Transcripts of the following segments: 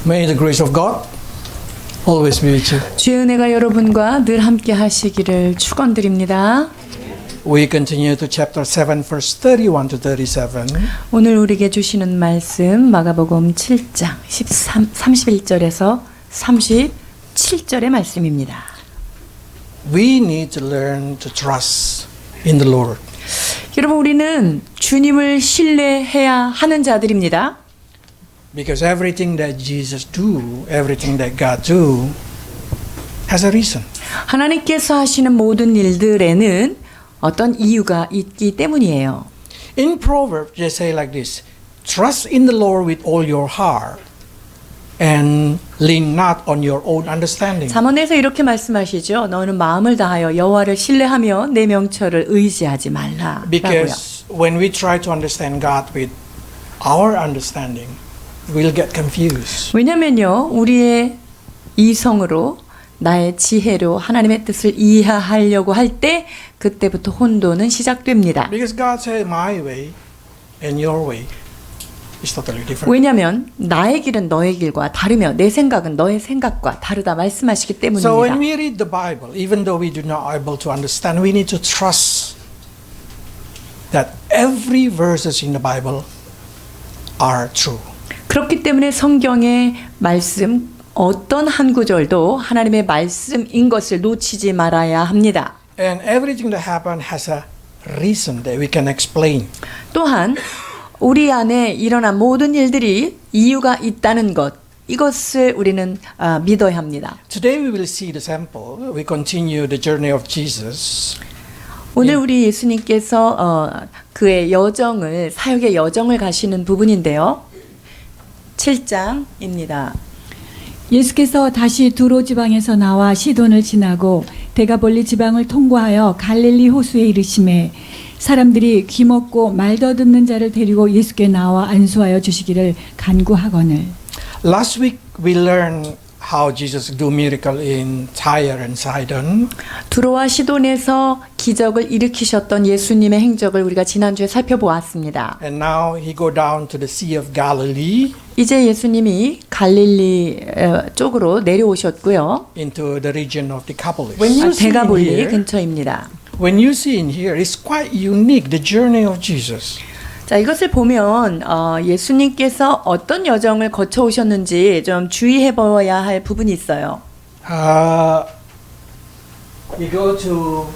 May the grace of God always be with you. 주의 은혜가 여러분과 늘 함께 하시기를 축원드립니다. We continue to chapter 7 verse 31 to 37. 오늘 우리에게 주시는 말씀 마가복음 7장 31절에서 37절의 말씀입니다. We need to learn to trust in the Lord. 여러분, 우리는 주님을 신뢰해야 하는 자들입니다. Because everything that Jesus do, everything that God do has a reason. 하나님께서 하시는 모든 일들에는 어떤 이유가 있기 때문이에요. In Proverbs they say like this: Trust in the Lord with all your heart and lean not on your own understanding. 잠언에서 이렇게 말씀하시죠. 너는 마음을 다하여 여호와를 신뢰하며 내 명철을 의지하지 말라라고요. Because when we try to understand God with our understanding, we'll get confused. 왜냐면요, 우리의 이성으로 나의 지혜로 하나님의 뜻을 이해하려고 할 때 그때부터 혼돈은 시작됩니다. Because God said, "My way and your way is totally different." 왜냐하면 나의 길은 너의 길과 다르며 내 생각은 너의 생각과 다르다 말씀하시기 때문입니다. So when we read the Bible, even though we do not able to understand, we need to trust that every verses in the Bible are true. 그렇기 때문에 성경의 말씀 어떤 한 구절도 하나님의 말씀인 것을 놓치지 말아야 합니다. And everything that happened has a reason that we can explain. 또한 우리 안에 일어난 모든 일들이 이유가 있다는 것, 이것을 우리는 믿어야 합니다. Today we will see the sample. We continue the journey of Jesus. 오늘 우리 예수님께서 그의 여정을, 사역의 여정을 가시는 부분인데요. 7장입니다. 예수께서 다시 두로 지방에서 나와 시돈을 지나고 데가볼리 지방을 통과하여 갈릴리 호수에 이르시매 사람들이 귀먹고 말 더듬는 자를 데리고 예수께 나와 안수하여 주시기를 간구하거늘. Last week we learned how Jesus do miracle in Tyre and Sidon. 두로와 시돈에서 기적을 일으키셨던 예수님의 행적을 우리가 지난주에 살펴보았습니다. And now he go down to the Sea of Galilee 이제 예수님이 갈릴리 쪽으로 내려오셨고요. into the region of Decapolis. When you see in 데가볼리 here, 근처입니다. when you see in here, it's quite unique the journey of Jesus. 자, 이것을 보면 예수님께서 어떤 여정을 거쳐 오셨는지 좀 주의해 봐야 할 부분이 있어요. You go to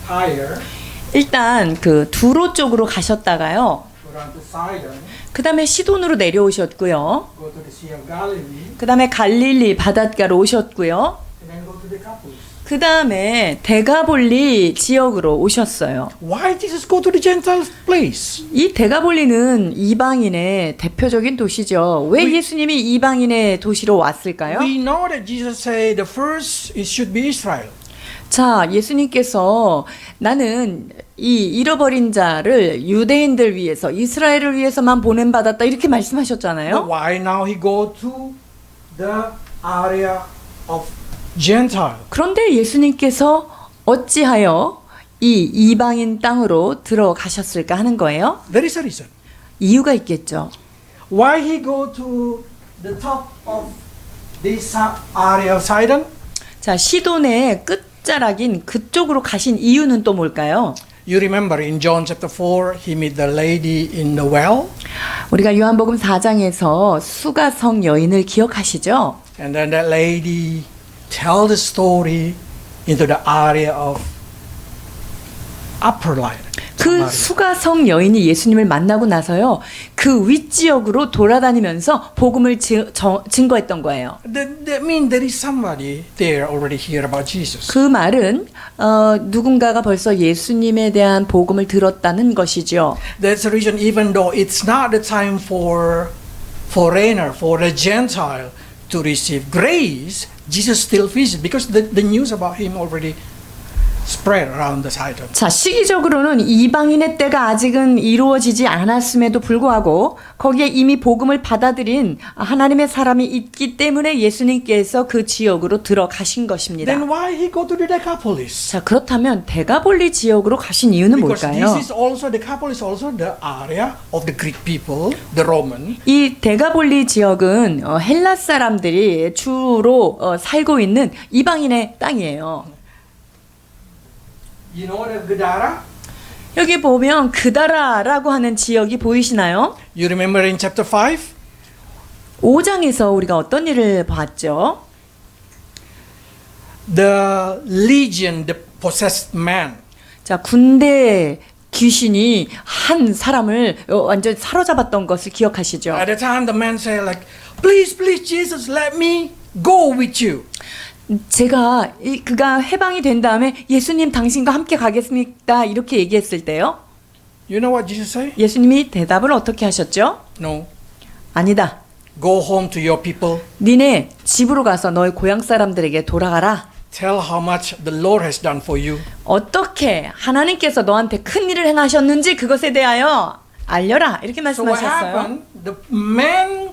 Tyre, 일단 그 두로 쪽으로 가셨다가요. go down to Sidon, 그다음에 시돈으로 내려오셨고요. go to the Sea of Galilee, 그다음에 갈릴리 바닷가로 오셨고요. and then go to Decapolis. 그다음에 데가볼리 지역으로 오셨어요. Why Jesus go to the Gentile place? 이 데가볼리는 이방인의 대표적인 도시죠. 왜 예수님이 이방인의 도시로 왔을까요? We know that Jesus said the first it should be Israel. 자, 예수님께서 나는 이 잃어버린 자를 유대인들 위해서, 이스라엘을 위해서만 보냄받았다 이렇게 But 말씀하셨잖아요. why now he go to the area of Gentile? 그런데 예수님께서 어찌하여 이 이방인 땅으로 들어가셨을까 하는 거예요. There is a reason. 이유가 있겠죠. Why he go to the top of this area of Sidon? 자, 시돈의 끝자락인 그쪽으로 가신 이유는 또 뭘까요? You remember in John chapter 4, he met the lady in the well, 우리가 요한복음 4장에서 수가성 여인을 기억하시죠? and then that lady tell the story into the area of upper line. 그 수가성 여인이 예수님을 만나고 나서요, 그 윗지역으로 돌아다니면서 복음을 증거했던 거예요. That means there is somebody there already hear about Jesus. 그 말은 누군가가 벌써 예수님에 대한 복음을 들었다는 것이죠. That's the reason, even though it's not the time for foreigner, for the Gentile to receive grace, Jesus still visits because the news about him already spread around the Sidon. 자, 시기적으로는 이방인의 때가 아직은 이루어지지 않았음에도 불구하고 거기에 이미 복음을 받아들인 하나님의 사람이 있기 때문에 예수님께서 그 지역으로 들어가신 것입니다. Then why he go to the Decapolis? 자, 그렇다면 데가볼리 지역으로 가신 이유는 Because 뭘까요? this is also Decapolis, also the area of the Greek people, the Roman. 이 데가볼리 지역은 헬라 사람들이 주로 살고 있는 이방인의 땅이에요. You know the Gadara? 여기 보면 그다라라고 하는 지역이 보이시나요? You remember in chapter 5? 5장에서 우리가 어떤 일을 봤죠? The legion, the possessed man. 자, 군대 귀신이 한 사람을 완전 사로잡았던 것을 기억하시죠? At the time the man said like, please, please, Jesus, let me go with you. 제가 그가 해방이 된 다음에 예수님 당신과 함께 가겠습니다 이렇게 얘기했을 때요. You know what Jesus said? 예수님이 대답을 어떻게 하셨죠? No. 아니다. Go home to your people. 니네 집으로 가서 너희 고향 사람들에게 돌아가라. Tell how much the Lord has done for you. 어떻게 하나님께서 너한테 큰 일을 행하셨는지 그것에 대하여 알려라. 이렇게 So what 말씀하셨어요. happened? The man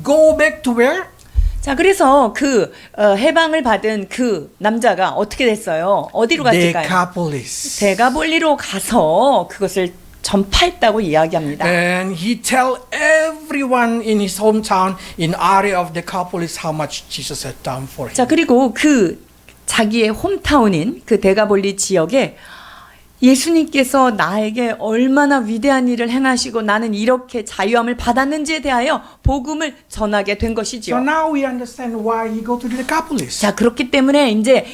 go back to where? 자, 그래서 그 해방을 받은 그 남자가 어떻게 됐어요? 어디로 갔을까요? Decapolis. 데가볼리로 가서 그것을 전파했다고 이야기합니다. And he tell everyone in his hometown, in area of Decapolis, how much Jesus had done for him. 자, 그리고 그 자기의 홈타운인 그 데가볼리 지역에 예수님께서 나에게 얼마나 위대한 일을 행하시고 나는 이렇게 자유함을 받았는지에 대하여 복음을 전하게 된 So 것이죠. now we understand why he go to Decapolis. 자, 그렇기 때문에 이제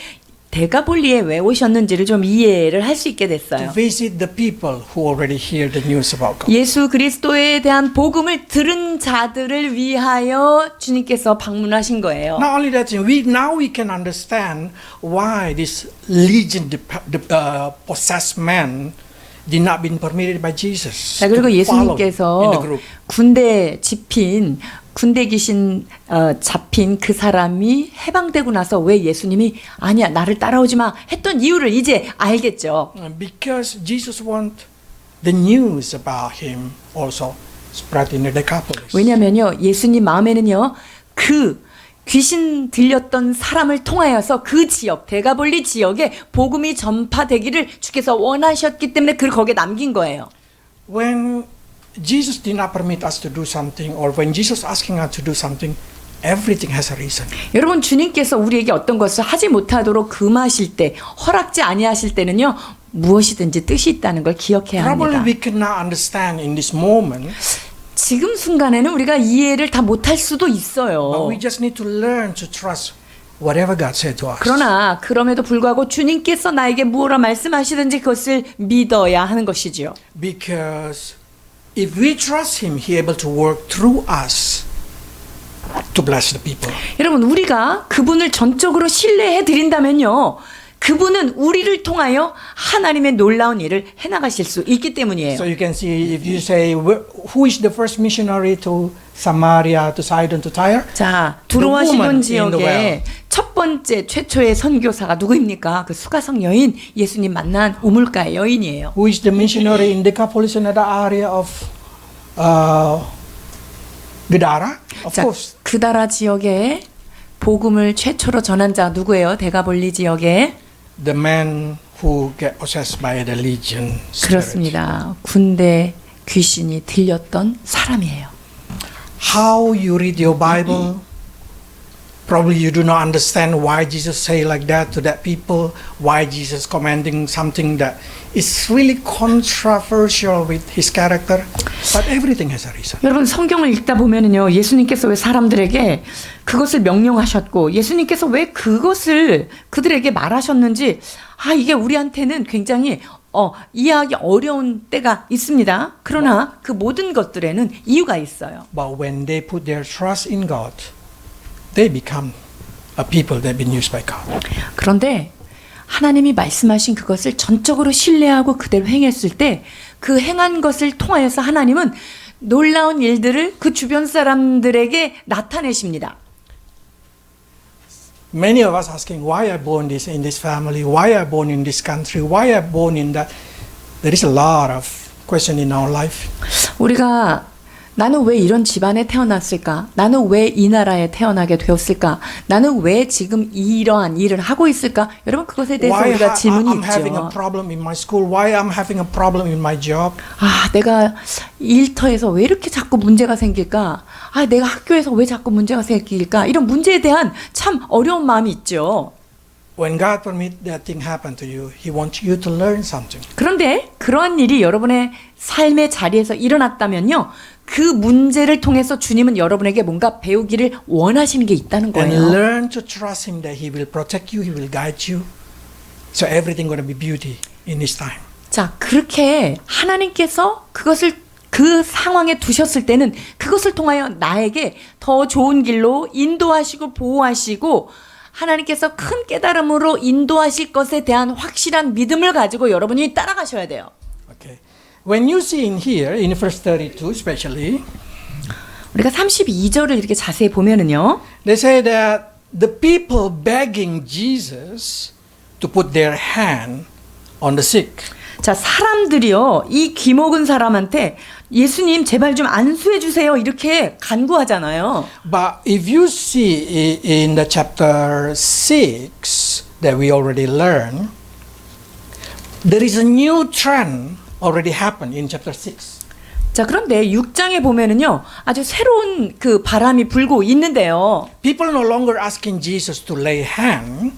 데가볼리에 왜 오셨는지를 좀 이해를 할 수 있게 To 됐어요. visit the people who already hear the news about God. 예수 그리스도에 대한 복음을 들은 자들을 위하여 주님께서 방문하신 거예요. Not only that, now we can understand why this legion, the possessed man, did not been permitted by Jesus. 자, 그리고 to follow in the 예수님께서 group. 군대 귀신 잡힌 그 사람이 해방되고 나서 왜 예수님이 아니야 나를 따라오지 마 했던 이유를 이제 알겠죠. Because Jesus want the news about him also spread in the Decapolis. 왜냐면요 예수님 마음에는요 그 귀신 들렸던 사람을 통하여서 그 지역 데가볼리 지역에 복음이 전파되기를 주께서 원하셨기 때문에 그를 거기에 남긴 거예요. When Jesus did not permit us to do something, or when Jesus asking us to do something, everything has a reason. 여러분 주님께서 우리에게 어떤 것을 하지 못하도록 금하실 때 허락지 아니하실 때는요 무엇이든지 뜻이 있다는 걸 기억해야 Probably 합니다. we cannot understand in this moment, 지금 순간에는 우리가 이해를 다 못할 수도 but 있어요. we just need to learn to trust whatever God said to us. 그러나 그럼에도 불구하고 주님께서 나에게 무엇라 말씀하시든지 그것을 믿어야 하는 것이지요. Because if we trust Him, He able to work through us to bless the people. 여러분 우리가 그분을 전적으로 신뢰해 드린다면요. 그분은 우리를 통하여 하나님의 놀라운 일을 해나가실 수 있기 때문이에요. So you can see if you say who is the first missionary to Samaria, to Sidon, to Tyre? 자, The 두로와 woman 시돈 in the well. 지역에 첫 번째 최초의 선교사가 누구입니까? 그 수가성 여인, 예수님 만난 우물가의 여인이에요. Who is the missionary in Decapolis and the area of Gadara? Of 자, course. 그다라 지역에 복음을 최초로 전한 자 누구예요? 데가볼리 지역에 The man who get possessed by the legion spirit. 그렇습니다. 군대 귀신이 들렸던 사람이에요. How you read your Bible, probably you do not understand why Jesus say like that to that people, why Jesus commanding something that is really controversial with his character, but everything has a reason. 여러분 성경을 읽다 보면은요 예수님께서 왜 사람들에게 그것을 명령하셨고 예수님께서 왜 그것을 그들에게 말하셨는지 이게 우리한테는 굉장히 이해하기 어려운 때가 있습니다. 그러나 그 모든 것들에는 이유가 있어요. But when they put their trust in God, they become a people that have been used by God. 그런데 하나님이 말씀하신 그것을 전적으로 신뢰하고 그대로 행했을 때 그 행한 것을 통하여서 하나님은 놀라운 일들을 그 주변 사람들에게 나타내십니다. Many of us asking, why I born this in this family? Why I born in this country? Why I born in that? There is a lot of question in our life. 우리가 나는 왜 이런 집안에 태어났을까? 나는 왜 이 나라에 태어나게 되었을까? 나는 왜 지금 이러한 일을 하고 있을까? 여러분 그것에 대해서 Why 우리가 질문이 I'm having a 있죠. problem in my school? Why I'm having a problem in my job? 아, 내가 일터에서 왜 이렇게 자꾸 문제가 생길까? 아, 내가 학교에서 왜 자꾸 문제가 생길까? 이런 문제에 대한 참 어려운 마음이 있죠. When God permit that thing happen to you, He wants you to learn something. 그런데 그러한 일이 여러분의 삶의 자리에서 일어났다면요. 그 문제를 통해서 주님은 여러분에게 뭔가 배우기를 원하시는 게 있다는 And 거예요. learn to trust Him that He will protect you, He will guide you. So everything going to be beauty in His time. 자, 그렇게 하나님께서 그것을 그 상황에 두셨을 때는 그것을 통하여 나에게 더 좋은 길로 인도하시고 보호하시고 하나님께서 큰 깨달음으로 인도하실 것에 대한 확실한 믿음을 가지고 여러분이 따라가셔야 돼요. Okay. When you see in here, in verse 32 especially, 우리가 32절을 이렇게 자세히 보면은요. they say that the people begging Jesus to put their hand on the sick. 자, 사람들이요. 이 귀먹은 사람한테 예수님 제발 좀 안수해 주세요. 이렇게 간구하잖아요. But if you see in the chapter 6 that we already learned, there is a new trend already happened in chapter 6. 자, 그런데 6장에 보면은요. 아주 새로운 그 바람이 불고 있는데요. People no longer asking Jesus to lay hand.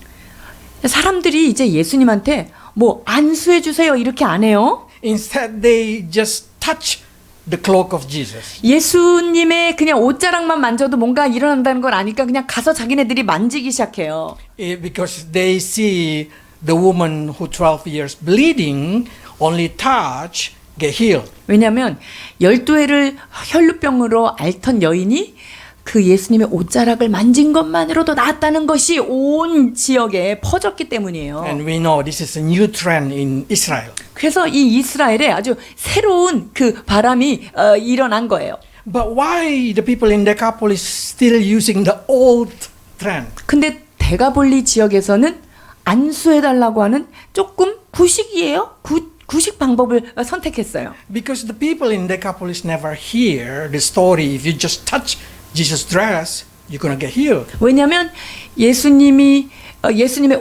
사람들이 이제 예수님한테 뭐 안수해 주세요. 이렇게 안 해요. Instead, they just touch the cloak of Jesus. 예수님의 그냥 옷자락만 만져도 뭔가 일어난다는 걸 아니까 그냥 가서 자기네들이 만지기 시작해요. Because they see the woman who 12 years bleeding only touch get healed. 왜냐하면 12회를 혈루병으로 앓던 여인이 그 예수님의 옷자락을 만진 것만으로도 낫다는 것이 온 지역에 퍼졌기 때문이에요. And we know this is a new trend in Israel. 그래서 이 이스라엘에 아주 새로운 그 바람이 일어난 거예요. But why the people in Decapolis still using the old trend? 근데 데가볼리 지역에서는 안수해달라고 하는 조금 구식이에요. 구식 방법을 선택했어요. Because the people in Decapolis never hear the story. If you just touch Jesus' dress, you're gonna get healed. 왜냐하면 예수님의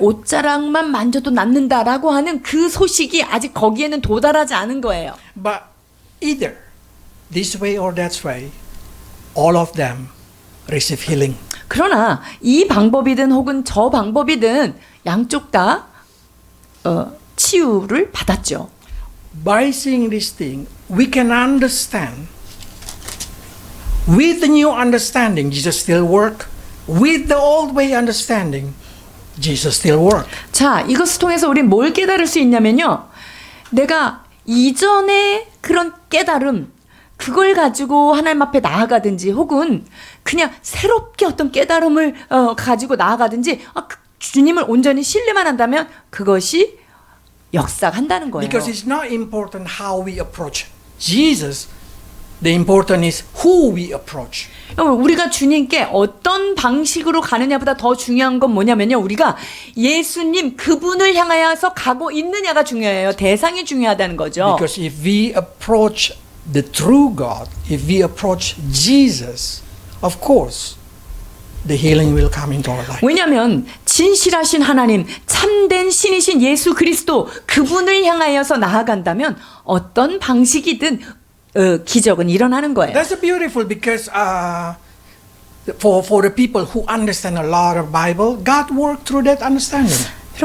옷자락만 만져도 낫는다라고 하는 그 소식이 아직 거기에는 도달하지 않은 거예요. But either this way or that way, all of them receive healing. 그러나 이 방법이든 혹은 저 방법이든 양쪽 다 치유를 받았죠. By seeing this thing, we can understand. With the new understanding, Jesus still work. With the old way understanding, Jesus still work. 자, 이것을 통해서 우리 뭘 깨달을 수 있냐면요. 내가 이전의 그런 깨달음, 그걸 가지고 하나님 앞에 나아가든지 혹은 그냥 새롭게 어떤 깨달음을 가지고 나아가든지 주님을 온전히 신뢰만 한다면 그것이 역사한다는 거예요. Because it's not important how we approach Jesus. The important is who we approach. 우리가 주님께 어떤 방식으로 가느냐보다 더 중요한 건 뭐냐면요. 우리가 예수님 그분을 향하여서 가고 있느냐가 중요해요. 대상이 중요하다는 거죠. Because if we approach the true God, if we approach Jesus, of course, the healing will come into our life. 왜냐하면 진실하신 하나님, 참된 신이신 예수 그리스도 그분을 향하여서 나아간다면 어떤 방식이든 기적은 일어나는 거예요. That's beautiful because for the people who understand a lot of Bible, God worked through that understanding.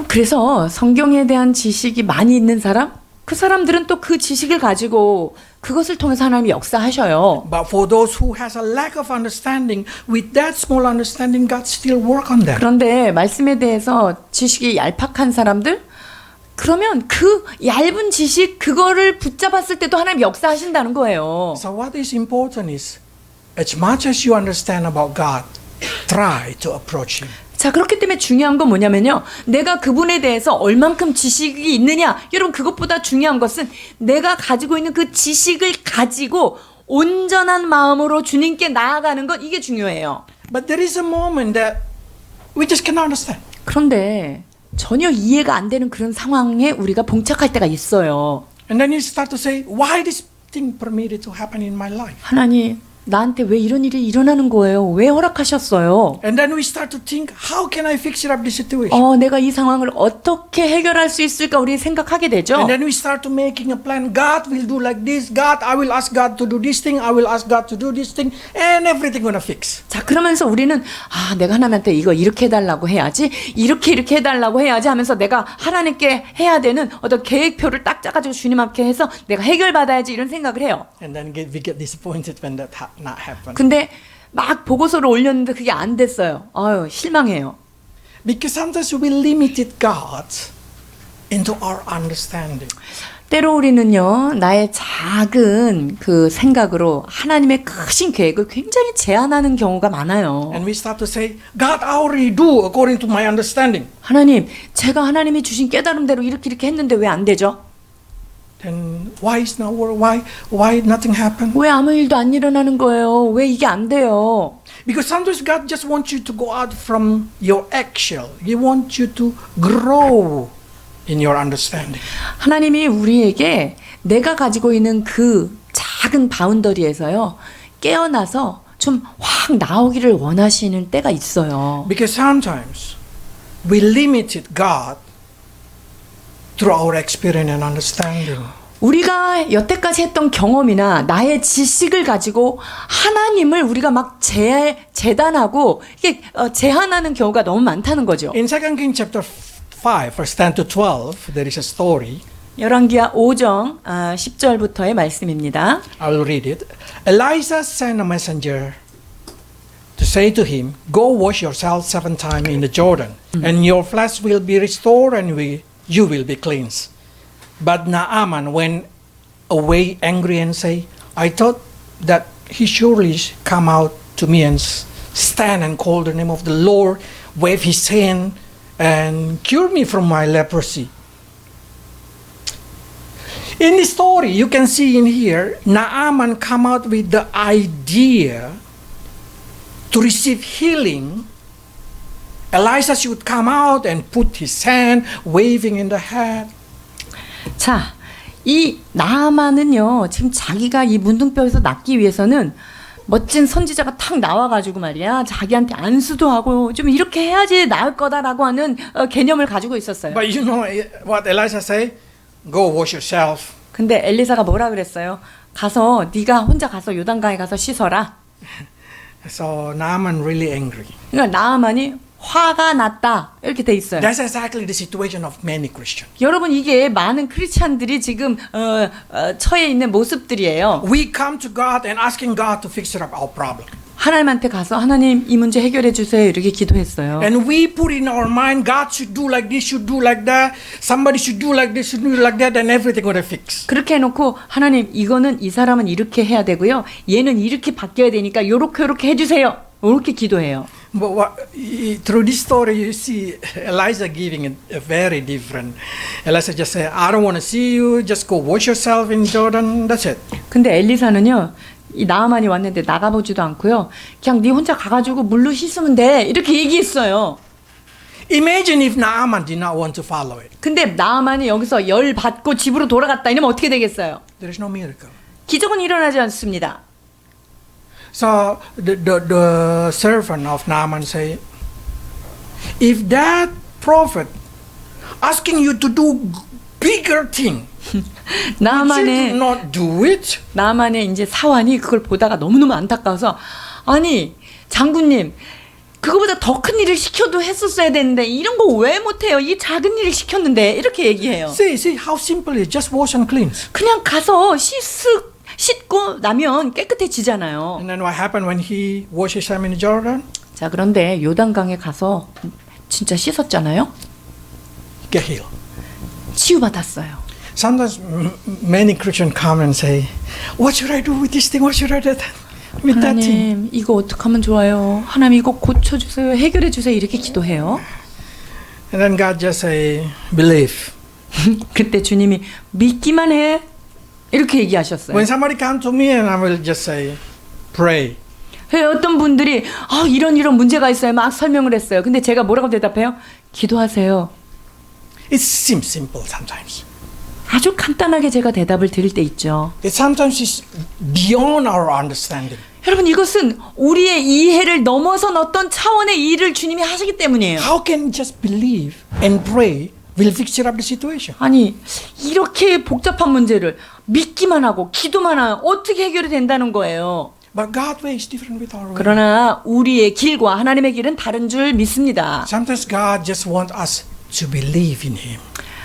그래서 성경에 대한 지식이 많이 있는 사람, 그 사람들은 또 그 지식을 가지고 그것을 통해서 하나님이 역사하셔요. But for those who has a lack of understanding, with that small understanding, God still work on them. 그런데 말씀에 대해서 지식이 얄팍한 사람들, 그러면 그 얇은 지식 그거를 붙잡았을 때도 하나님 역사하신다는 거예요. So what is important is, as much as you understand about God, try to approach Him. 자, 그렇기 때문에 중요한 건 뭐냐면요. 내가 그분에 대해서 얼만큼 지식이 있느냐. 여러분 그것보다 중요한 것은 내가 가지고 있는 그 지식을 가지고 온전한 마음으로 주님께 나아가는 것, 이게 중요해요. But there is a moment that We just cannot understand. 그런데 전혀 이해가 안 되는 그런 상황에 우리가 봉착할 때가 있어요. And then you start to say, why this thing permitted to happen in my life? 하나님, 나한테 왜 이런 일이 일어나는 거예요? 왜 허락하셨어요? And then we start to think, how can I fix up this situation? 내가 이 상황을 어떻게 해결할 수 있을까 우리 생각하게 되죠. And then we start to making a plan. God will do like this. God, I will ask God to do this thing. I will ask God to do this thing, and everything gonna fix. 자, 그러면서 우리는 내가 하나님한테 이거 이렇게 해달라고 해야지, 이렇게 해달라고 해야지 하면서 내가 하나님께 해야 되는 어떤 계획표를 딱 짜가지고 주님 앞에 해서 내가 해결받아야지 이런 생각을 해요. And then we get disappointed when that not happen. 근데 막 보고서를 올렸는데 그게 안 됐어요. 실망해요. Because sometimes we limited God into our understanding. 때로 우리는요, 나의 작은 그 생각으로 하나님의 크신 계획을 굉장히 제한하는 경우가 많아요. And we start to say, God, I already do according to my understanding. 하나님, 제가 하나님이 주신 깨달음대로 이렇게 했는데 왜 안 되죠? Then why is not work? Why nothing happen? 왜 아무 일도 안 일어나는 거예요? 왜 이게 안 돼요? Because sometimes God just wants you to go out from your eggshell. He wants you to grow in your understanding. 하나님이 우리에게 내가 가지고 있는 그 작은 바운더리에서요, 깨어나서 좀 확 나오기를 원하시는 때가 있어요. Because sometimes we limited God through our experience and understanding. 우리가 여태까지 했던 경험이나 나의 지식을 가지고 하나님을 우리가 막 재단하고 이게 제한하는 경우가 너무 많다는 거죠. In 2 Kings chapter 5, verse 10 to 12, there is a story. 열왕기하 5장 10절부터의 말씀입니다. I will read it. Elisha sent a messenger to say to him, Go wash yourself 7 times in the Jordan, and your flesh will be restored, and you will be cleansed. But Naaman went away angry and say, I thought that he surely come out to me and stand and call the name of the Lord, wave his hand, and cure me from my leprosy. In this story, you can see in here, Naaman come out with the idea to receive healing. Elisha should come out and put his hand, waving in the hat. 자, 이 나아만은요, 지금 자기가 이 문둥병에서 낫기 위해서는 멋진 선지자가 탁 나와가지고 말이야, 자기한테 안수도 하고 좀 이렇게 해야지 나을 거다라고 하는 개념을 가지고 있었어요. But you know what Elisha say? Go wash yourself. 근데 엘리사가 뭐라 그랬어요? 가서 네가 혼자 가서 요단강에 가서 씻어라. So Naaman really angry. 그러니까 나아만이 화가 났다 이렇게 돼 있어요. That's exactly the situation of many Christians. 여러분 이게 많은 크리스찬들이 지금 처해 있는 모습들이에요. We come to God and asking God to fix up our problem. 하나님한테 가서 하나님 이 문제 해결해 주세요 이렇게 기도했어요. And we put in our mind, God should do like this, should do like that. Somebody should do like this, should do like that, and everything will fix. 그렇게 해놓고 하나님 이거는 이 사람은 이렇게 해야 되고요. 얘는 이렇게 바뀌어야 되니까 요렇게 해주세요. 이렇게 기도해요. But through this story, you see Elijah giving a very different. Elijah just said, I don't want to see you. Just go wash yourself in Jordan. That's it. 근데 엘리사는요. 이 나아만이 왔는데 나가보지도 않고요. 그냥 네 혼자 가가지고 물로 씻으면 돼. 이렇게 얘기했어요. Imagine if Naaman did not want to follow it. 근데 나아만이 여기서 열 받고 집으로 돌아갔다 이러면 어떻게 되겠어요? There is no miracle. 기적은 일어나지 않습니다. So the servant of Naaman say, if that prophet asking you to do bigger thing, would you not do it? 나아만의 이제 사환이 그걸 보다가 너무너무 안타까워서 아니 장군님 그거보다 더 큰 일을 시켜도 했었어야 되는데 이런 거 왜 못해요? 이 작은 일을 시켰는데 이렇게 얘기해요. See how simple it is. Just wash and cleanse. 그냥 가서 씻고 나면 깨끗해지잖아요. And then what happened when he washed his hands in Jordan? 자 그런데 요단강에 가서 진짜 씻었잖아요. Get healed. 치유받았어요. Sometimes many Christians come and say, what should I do with this thing? What should I do with that thing? 하나님 이거 어떻게 하면 좋아요? 하나님 이거 고쳐주세요. 해결해주세요. 이렇게 기도해요. And then God just say, believe. 그때 주님이 믿기만 해. 이렇게 얘기하셨어요. When somebody come to me and I will just say, pray. 어떤 분들이 이런 문제가 있어요. 막 설명을 했어요. 근데 제가 뭐라고 대답해요? 기도하세요. It seems simple sometimes. 아주 간단하게 제가 대답을 드릴 때 있죠. It sometimes is beyond our understanding. 여러분 이것은 우리의 이해를 넘어선 어떤 차원의 일을 주님이 하시기 때문이에요. How can just believe and pray will fix up the situation? 아니 이렇게 복잡한 문제를 믿기만 하고 기도만 하면 어떻게 해결이 된다는 거예요. But God's way is different with our way. 그러나 우리의 길과 하나님의 길은 다른 줄 믿습니다. Sometimes God just wants us to believe in Him.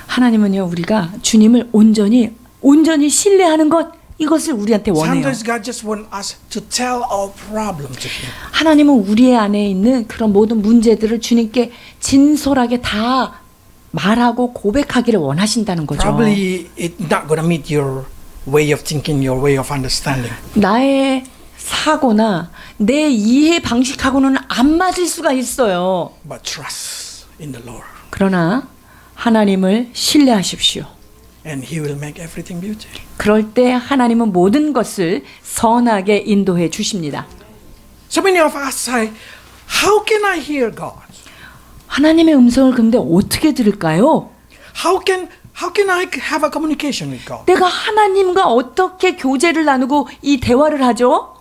하나님은요 우리가 주님을 온전히 신뢰하는 것 이것을 우리한테 원해요. Sometimes God just wants us to tell our problem to Him. 하나님은 우리의 안에 있는 그런 모든 문제들을 주님께 진솔하게 다 말하고 고백하기를 원하신다는 거죠. Probably it's not going to meet your way of thinking, your way of understanding. 나의 사고나 내 이해 방식하고는 안 맞을 수가 있어요. But trust in the Lord. 그러나 하나님을 신뢰하십시오. And He will make everything beautiful. 그럴 때 하나님은 모든 것을 선하게 인도해 주십니다. So many of us say, how can I hear God? 하나님의 음성을 근데 어떻게 들을까요? How can I have a communication with God? 내가 하나님과 어떻게 교제를 나누고 이 대화를 하죠?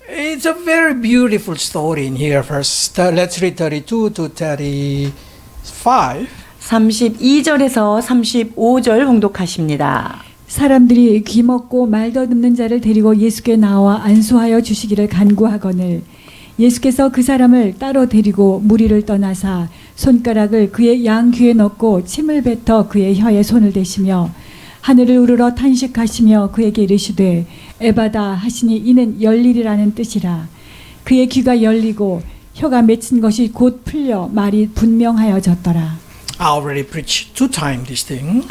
It's a very beautiful story in here. Let's read 32 to 35. 32절에서 35절 봉독하십니다. 사람들이 귀먹고 말 더듬는 자를 데리고 예수께 나와 안수하여 주시기를 간구하거늘 예수께서 그 사람을 따로 데리고 무리를 떠나사 손가락을 그의 양귀에 넣고 침을 뱉어 그의 혀에 손을 대시며 하늘을 우러러 탄식하시며 그에게 이르시되 에바다 하시니 이는 열리리라는 뜻이라. 그의 귀가 열리고 혀가 맺힌 것이 곧 풀려 말이 분명하여졌더라. I already preached 2 times this thing.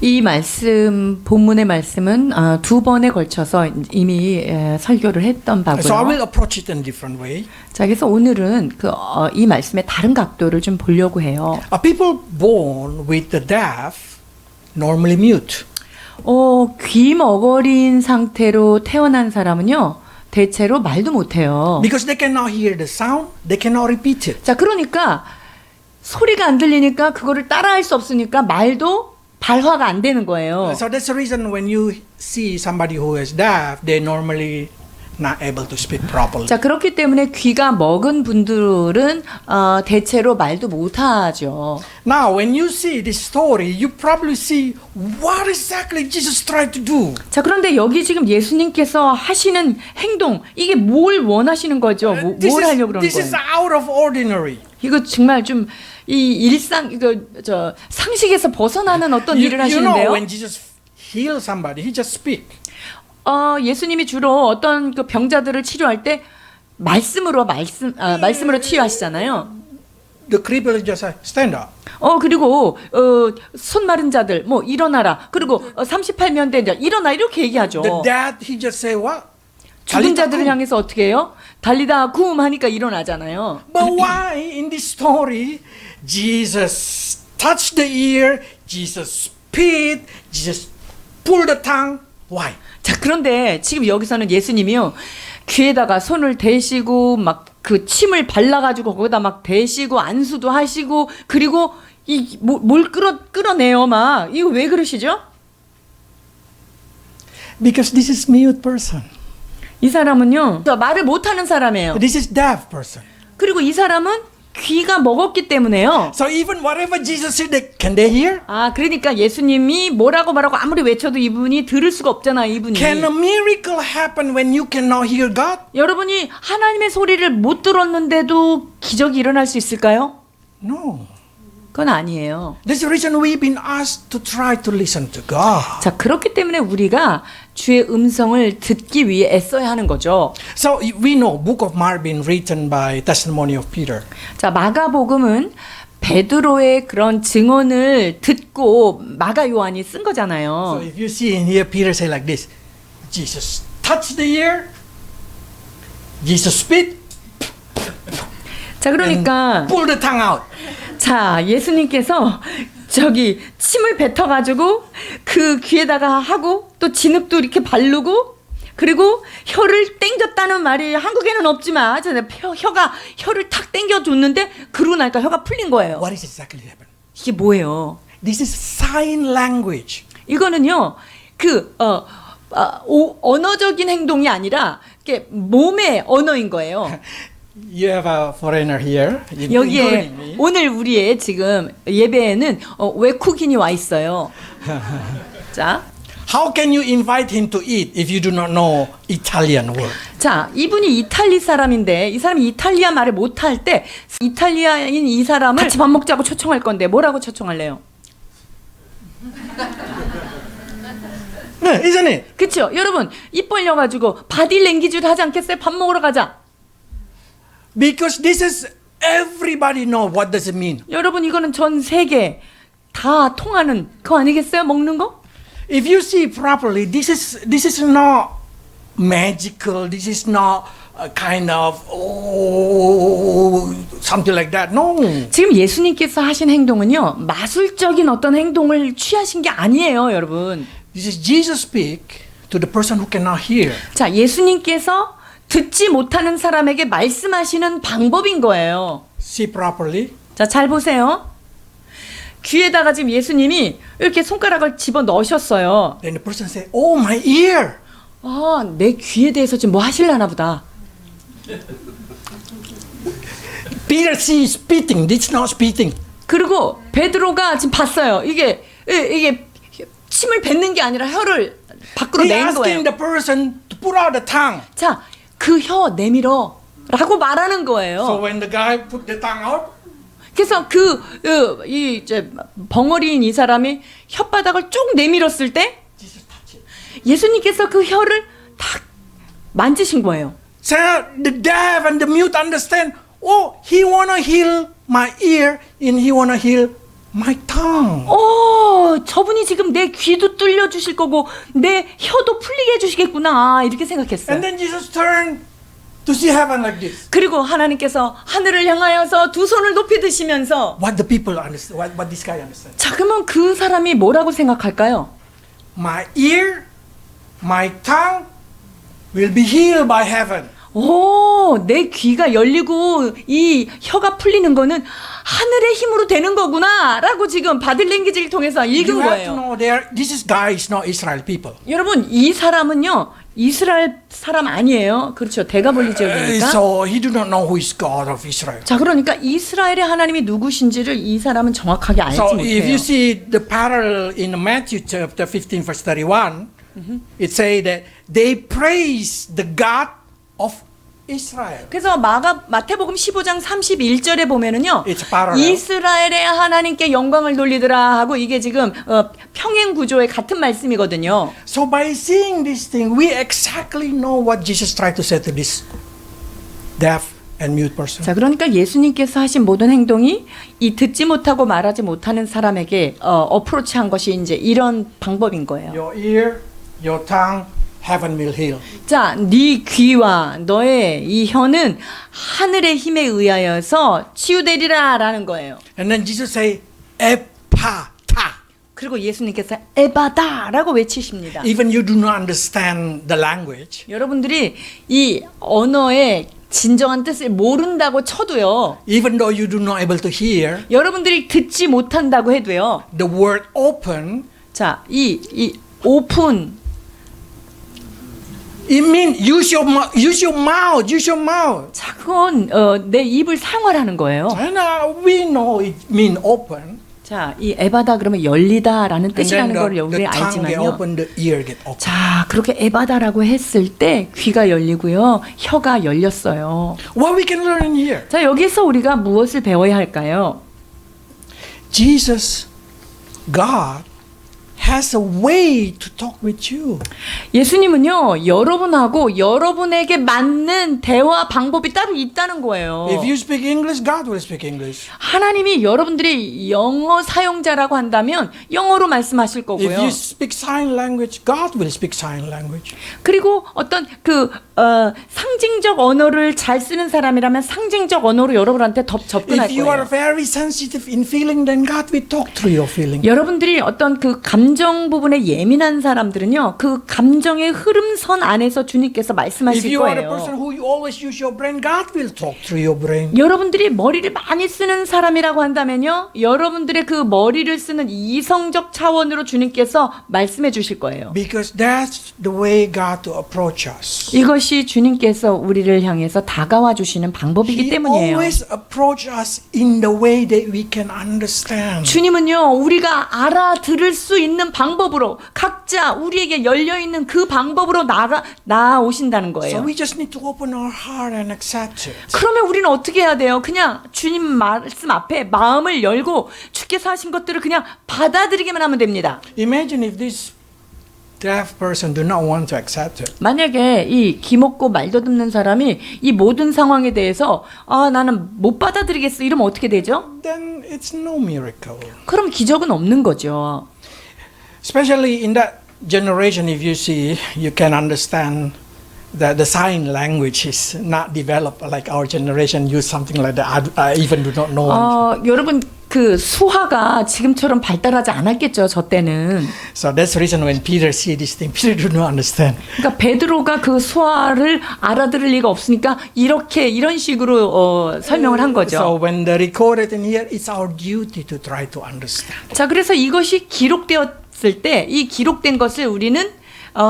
이 말씀 본문의 말씀은 두 번에 걸쳐서 이미 설교를 했던 바고요. So I will approach it in a different way. 자, 그래서 오늘은 이 말씀의 다른 각도를 좀 보려고 해요. People born with the deaf normally mute. 귀 먹어린 상태로 태어난 사람은요, 대체로 말도 못해요. Because they cannot hear the sound, they cannot repeat it. 자, 그러니까 소리가 안 들리니까 그거를 따라할 수 없으니까 말도 발화가 안 되는 거예요. So that's the reason when you see somebody who is deaf, they normally not able to speak properly. 자, 그렇기 때문에 귀가 먹은 분들은 대체로 말도 못하죠. Now, when you see this story, you probably see what exactly Jesus tried to do. 자, 그런데 여기 지금 예수님께서 하시는 행동, 이게 뭘 원하시는 거죠? 뭘 하려고 그러는 This is 거예요? out of ordinary. 이거 정말 좀 이 일상 상식에서 벗어나는 어떤 일을 You know, 하시는데요. when Jesus heals somebody, he just speak. 예수님이 주로 어떤 그 병자들을 치료할 때 말씀으로 치유하시잖아요. The cripple just say, stand up. 그리고 손 마른 자들 뭐 일어나라. 그리고 38년 된 자 일어나 이렇게 얘기하죠. The dead, he just say what? 죽은 자들을 향해서 어떻게 해요? 달리다 굼 하니까 일어나잖아요. But why in this story, Jesus touched the ear, Jesus spit, Jesus pulled the tongue? Why? 자, 그런데 지금 여기서는 예수님이요. 귀에다가 손을 대시고 막 그 침을 발라가지고 거기다 막 대시고 안수도 하시고 그리고 뭘 끌어내요 막. 이거 왜 그러시죠? Because this is mute person. 이 사람은요. 말을 못하는 사람이에요. This is deaf person. 그리고 이 사람은 귀가 먹었기 때문에요. So even whatever Jesus said, can they hear? 그러니까 예수님이 뭐라고 말하고 아무리 외쳐도 이분이 들을 수가 없잖아요, 이분이. Can a miracle happen when you cannot hear God? 여러분이 하나님의 소리를 못 들었는데도 기적이 일어날 수 있을까요? No. 그건 아니에요. That's the reason we've been asked to try to listen to God. 자, 그렇기 때문에 우리가 주의 음성을 듣기 위해 애써야 하는 거죠. So we know Book of Mark been written by testimony of Peter. 자, 마가복음은 베드로의 그런 증언을 듣고 마가 요한이 쓴 So 거잖아요. if you see in here, Peter say like this: Jesus touched the ear, Jesus spit, 자, 그러니까 pull the tongue out. 자, 예수님께서 침을 뱉어가지고 그 귀에다가 하고 또 진흙도 이렇게 바르고 그리고 혀를 땡겼다는 말이 한국에는 없지만 혀를 탁 땡겨줬는데 그러고 나니까 혀가 풀린 거예요. What is exactly happened? 이게 뭐예요? This is sign language. 이거는요, 언어적인 행동이 아니라 이게 몸의 언어인 거예요. You have a foreigner here, 여기에 including me. 오늘 우리의 지금 예배에는 외국인이 와 있어요. 자, How can you invite him to eat if you do not know Italian word? 자, 이분이 이탈리 사람인데 이 사람이 이탈리아 말을 못할 때 이탈리아인 이 사람을 같이 밥 먹자고 초청할 건데 뭐라고 초청할래요? 네, isn't it? 그렇죠? 여러분 입 벌려가지고 바디랭귀지를 하지 않겠어요? 밥 먹으러 가자. Because this is everybody know what does it mean. 여러분 이거는 전 세계 다 통하는 그거 아니겠어요? 먹는 거? If you see properly, this is not magical. This is not a kind of something like that. No. 지금 예수님께서 하신 행동은요 마술적인 어떤 행동을 취하신 게 아니에요, 여러분. This is Jesus speak to the person who cannot hear. 자, 예수님께서 듣지 못하는 사람에게 말씀하시는 방법인 거예요. See properly. 자, 잘 보세요. 귀에다가 지금 예수님이 이렇게 손가락을 집어 넣으셨어요. Then the person say, "Oh, my ear." 아, 내 귀에 대해서 지금 뭐 하실라나 보다. Peter sees spitting. This is not spitting. 그리고 베드로가 지금 봤어요. 이게 침을 뱉는 게 아니라 혀를 밖으로 He 낸 거예요. asking the person to put out the tongue. 자, 그 혀 내밀어 라고 말하는 So 거예요. when the guy put the tongue out, 그래서 이제 벙어리인 이 사람이 혓바닥을 쭉 내밀었을 때 Jesus touch it. 예수님께서 그 혀를 탁 만지신 거예요. So the deaf and the mute understand. Oh, he wanna heal my ear, and he wanna heal my tongue. 저분이 지금 내 귀도 뚫려 주실 거고 내 혀도 풀리게 해 주시겠구나 이렇게 생각했어요. And then Jesus turned to see heaven like this. 그리고 하나님께서 하늘을 향하여서 두 손을 높이 드시면서 What the people understand? What this guy understand? 자, 그러면 그 사람이 뭐라고 생각할까요? My ear, my tongue will be healed by heaven. 내 귀가 열리고 이 혀가 풀리는 거는 하늘의 힘으로 되는 거구나라고 지금 바디랭귀지를 통해서 읽은 You have to 거예요. know this guy is not Israel people. 여러분, 이 사람은요 이스라엘 사람 아니에요. 그렇죠. 대가볼리 지역이니까. So he do not know who is God of Israel. 자, 그러니까 이스라엘의 하나님이 누구신지를 이 사람은 정확하게 알지 So if you 못해요. see the parallel in Matthew chapter 15 verse 31, it say that they praise the God of Israel. 그래서 마태복음 15장 31절에 보면은요. It's parallel. 이스라엘의 하나님께 영광을 돌리더라 하고 이게 지금 평행 구조의 같은 말씀이거든요. So by seeing this thing, we exactly know what Jesus tried to say to this deaf and mute person. 자, 그러니까 예수님께서 하신 모든 행동이 이 듣지 못하고 말하지 못하는 사람에게 어프로치한 것이 이제 이런 방법인 거예요. Your ear, your tongue, heaven will heal. 자, 네 귀와 너의 이 혀는 하늘의 힘에 의하여서 치유되리라라는 거예요. And then Jesus say, 에파타. 그리고 예수님께서 에바다라고 외치십니다. Even you do not understand the language, 여러분들이 이 언어의 진정한 뜻을 모른다고 쳐도요. even though you do not able to hear, 여러분들이 듣지 못한다고 해도요. the word open, 자, 이 오픈 it means use your mouth. 자, 그건 내 입을 사용하라는 거예요. And we know it mean open. 자, 이 에바다 그러면 열리다라는 And then 뜻이라는 걸 the 우리 tongue get 알지만요. open, the ear get open. 자, 그렇게 에바다라고 했을 때 귀가 열리고요. 혀가 열렸어요. What we can learn here? 자, 여기서 우리가 무엇을 배워야 할까요? Jesus, God, has a way to talk with you. 예수님은요, 여러분하고 여러분에게 맞는 대화 방법이 따로 있다는 거예요. If you speak English, God will speak English. 하나님이 여러분들이 영어 사용자라고 한다면 영어로 말씀하실 If 거고요. you speak sign language, God will speak sign language. 그리고 어떤 상징적 언어를 잘 쓰는 사람이라면 상징적 언어로 여러분한테 더 접근할 If you are 거예요. very sensitive in feeling, then God will talk through your feeling. 여러분들이 어떤 그 감정 부분에 예민한 사람들은요, 그 감정의 흐름선 안에서 주님께서 If 말씀하실 you are a person 거예요. who always use your brain, God will talk through your brain. 여러분들이 머리를 많이 쓰는 사람이라고 한다면요, 여러분들의 그 머리를 쓰는 이성적 차원으로 주님께서 말씀해 주실 거예요. Because that's the way God to approach us. 이것이 주님께서 우리를 향해서 다가와 주시는 방법이기 He 때문이에요. always approach us in the way that we can understand. 주님은요, 우리가 알아들을 수 있는 방법으로, 각자 우리에게 열려있는 그 방법으로 나아오신다는 So 거예요. we just need to open our heart and accept it. 그러면 우리는 어떻게 해야 돼요? 그냥 주님 말씀 앞에 마음을 열고 주께서 하신 것들을 그냥 받아들이기만 하면 됩니다. Imagine if this deaf person do not want to accept it. 만약에 이 귀먹고 말도 듣는 사람이 이 모든 상황에 대해서 나는 못 받아들이겠어, 이러면 어떻게 되죠? Then it's no miracle. 그럼 기적은 없는 거죠. Especially in that generation, if you see, you can understand that the sign language is not developed like our generation use something like that. I even do not know. 여러분, 그 수화가 지금처럼 발달하지 않았겠죠, 저 때는. So that's the reason when Peter see this thing, Peter do not understand. 그러니까 베드로가 그 수화를 알아들을 리가 없으니까 이런 식으로 설명을 한 So 거죠. when the recorded in here, it's our duty to try to understand. 자, 그래서 이것이 기록되었을 때 이 기록된 것을 우리는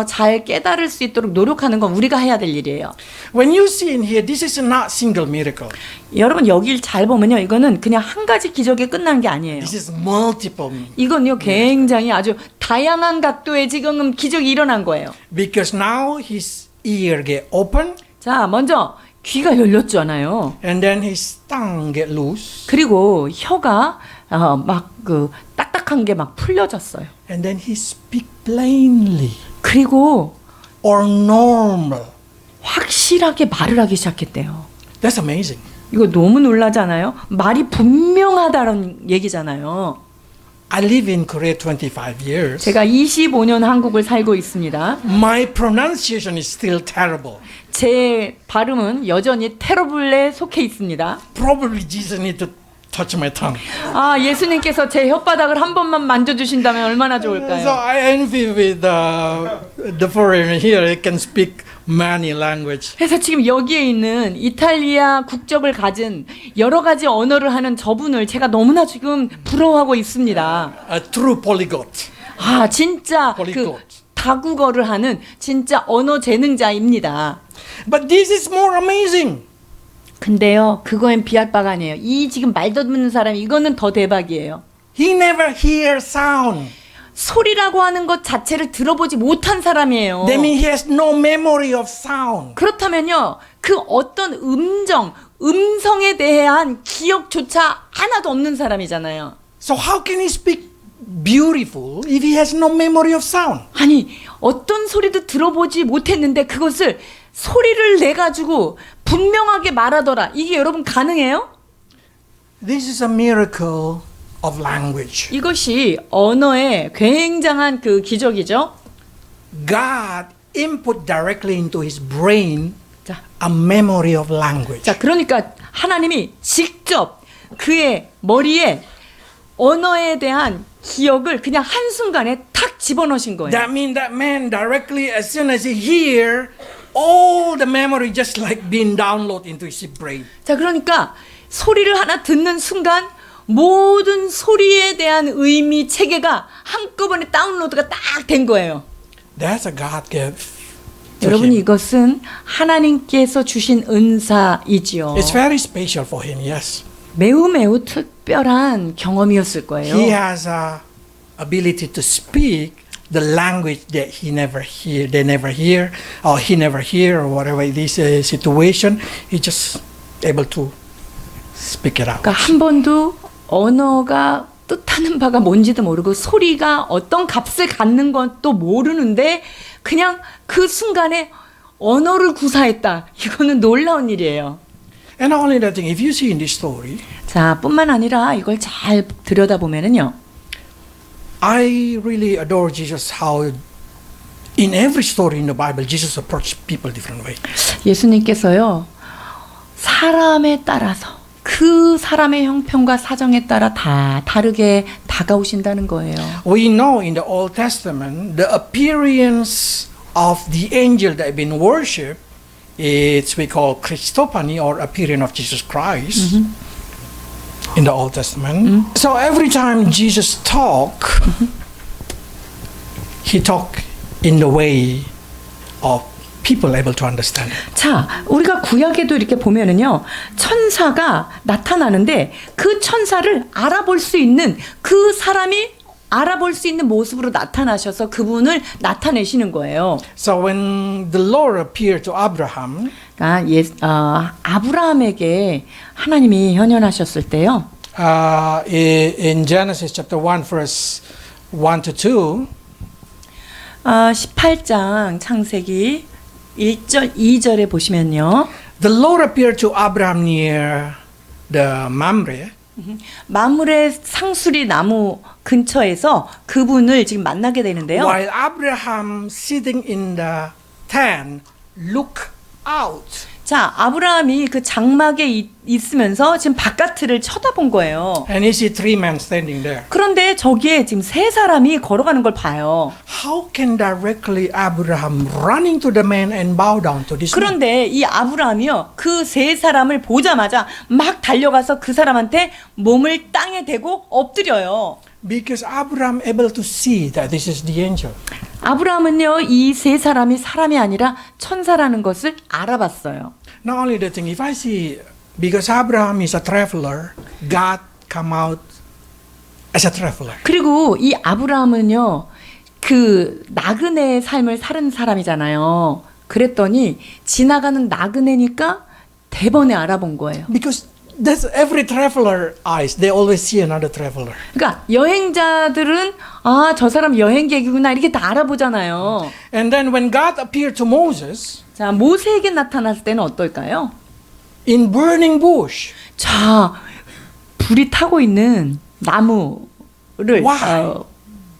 잘 깨달을 수 있도록 노력하는 건 우리가 해야 될 일이에요. When you see in here, this is not single miracle. 여러분, 여길 잘 보면요, 이거는 그냥 한 가지 기적에 끝난 게 아니에요. This is multiple. 이건요, 굉장히 아주 다양한 각도의 지금 기적이 일어난 거예요. Because now his ear get open 자, 먼저 귀가 열렸잖아요. and then his tongue get loose 그리고 혀가 막 그 딱딱한 게 막 풀려졌어요. and then he speak plainly 그리고 or normal. 확실하게 말을 하기 시작했대요. That's amazing. 이거 너무 놀라잖아요. 말이 분명하다는 얘기잖아요. I live in Korea 25 years. 제가 25년 한국을 살고 있습니다. My pronunciation is still terrible. 제 발음은 여전히 테러블에 속해 있습니다. Probably Jesus need to touch my tongue. 예수님께서 제 혓바닥을 한 번만 만져주신다면 얼마나 So 좋을까요? I envy with the foreigner here. He can speak many language. 그래서 지금 여기에 있는 이탈리아 국적을 가진 여러 가지 언어를 하는 저분을 제가 너무나 지금 부러워하고 있습니다. A true polyglot. 진짜 그 Polyglot. 다국어를 하는 진짜 언어 재능자입니다. But this is more amazing. 근데요, 그거엔 비할 바가 아니에요. 이 지금 말도 듣는 사람, 이거는 더 대박이에요. He never hear sound. 소리라고 하는 것 자체를 들어보지 못한 사람이에요. That means he has no memory of sound. 그렇다면요, 그 어떤 음성에 대한 기억조차 하나도 없는 사람이잖아요. So how can he speak beautiful if he has no memory of sound? 아니, 어떤 소리도 들어보지 못했는데 그것을 소리를 내가지고 분명하게 말하더라. 이게 여러분 가능해요? This is a miracle of language. 이것이 언어의 굉장한 그 기적이죠. God input directly into his brain 자, a memory of language. 자, 그러니까 하나님이 직접 그의 머리에 언어에 대한 기억을 그냥 한순간에 탁 집어넣으신 거예요. That means that man directly, as soon as he hear, all the memory just like being downloaded into his brain. 자, 그러니까 소리를 하나 듣는 순간 모든 소리에 대한 의미 체계가 한꺼번에 다운로드가 딱 된 거예요. That's a God gift. to 여러분, him. 이것은 하나님께서 주신 은사이지요. It's very special for him, yes. 매우 특별한 경험이었을 거예요. He has a ability to speak the language that he never hear, they never hear, or he never hear, or whatever it is situation. He just able to speak it out. 그러니까 한 번도 언어가 뜻하는 바가 뭔지도 모르고 소리가 어떤 값을 갖는 것도 모르는데 그냥 그 순간에 언어를 구사했다. 이거는 놀라운 일이에요. And not only that thing, if you see in this story, 자, 뿐만 아니라 이걸 잘 들여다보면은요. I really adore Jesus how in every story in the Bible, Jesus approached people different way. 예수님께서요, 사람에 따라서 그 그 사람의 형편과 사정에 따라 다 다르게 다가오신다는 거예요. We know in the Old Testament the appearance of the angel that have been worshipped is we call Christophany or appearance of Jesus Christ in the Old Testament. So every time Jesus talk, he talk in the way of people able to understand. 자, 우리가 구약에도 이렇게 보면은요, 천사가 나타나는데 그 천사를 알아볼 수 있는 그 사람이 알아볼 수 있는 모습으로 나타나셔서 그분을 나타내시는 거예요. So when the Lord appeared to Abraham, 그러니까 아브라함에게 하나님이 현현하셨을 때요. in Genesis chapter 1 verse 1 to 2, 18장 창세기 1절 2절에 보시면요. the Lord appeared to Abraham near the Mamre. 마물의 상수리 나무 근처에서 그분을 지금 만나게 되는데요. While Abraham sitting in the tent, look out. 자, 아브라함이 그 장막에 있으면서 지금 바깥을 쳐다본 거예요. And he see three men standing there. 그런데 저기에 지금 세 사람이 걸어가는 걸 봐요. How can directly Abraham running to the man and bow down to this man? 그런데 이 아브라함이요, 그 세 사람을 보자마자 막 달려가서 그 사람한테 몸을 땅에 대고 엎드려요. Because Abraham able to see that this is the angel. 아브라함은요, 이 세 사람이 사람이 아니라 천사라는 것을 알아봤어요. Not only the thing, if I see, because Abraham is a traveler, God come out as a traveler. 그리고 이 아브라함은요, 그 나그네의 삶을 사는 사람이잖아요. 그랬더니 지나가는 나그네니까 대번에 알아본 거예요. Because that's every traveler eyes. They always see another traveler. 그러니까 여행자들은 아, 저 사람 여행객이구나 이렇게 다 알아보잖아요. And then when God appeared to Moses 자, 모세에게 나타났을 때는 어떨까요? in burning bush, 자, 불이 타고 있는 나무를 Why?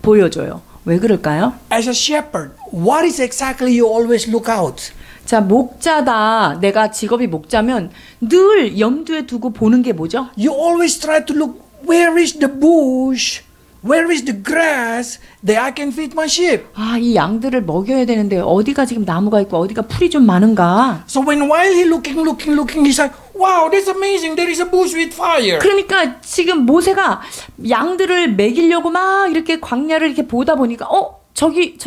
보여줘요. 왜 그럴까요? as a shepherd, what is exactly you always look out? 자, 목자다. 내가 직업이 목자면 늘 염두에 두고 보는 게 뭐죠? You always try to look where is the bush, where is the grass that I can feed my sheep. 아, 이 양들을 먹여야 되는데 어디가 지금 나무가 있고 어디가 풀이 좀 많은가? So while he looking, he's like, wow, that's amazing. There is a bush with fire. 그러니까 지금 모세가 양들을 먹이려고 막 이렇게 광야를 이렇게 보다 보니까 저기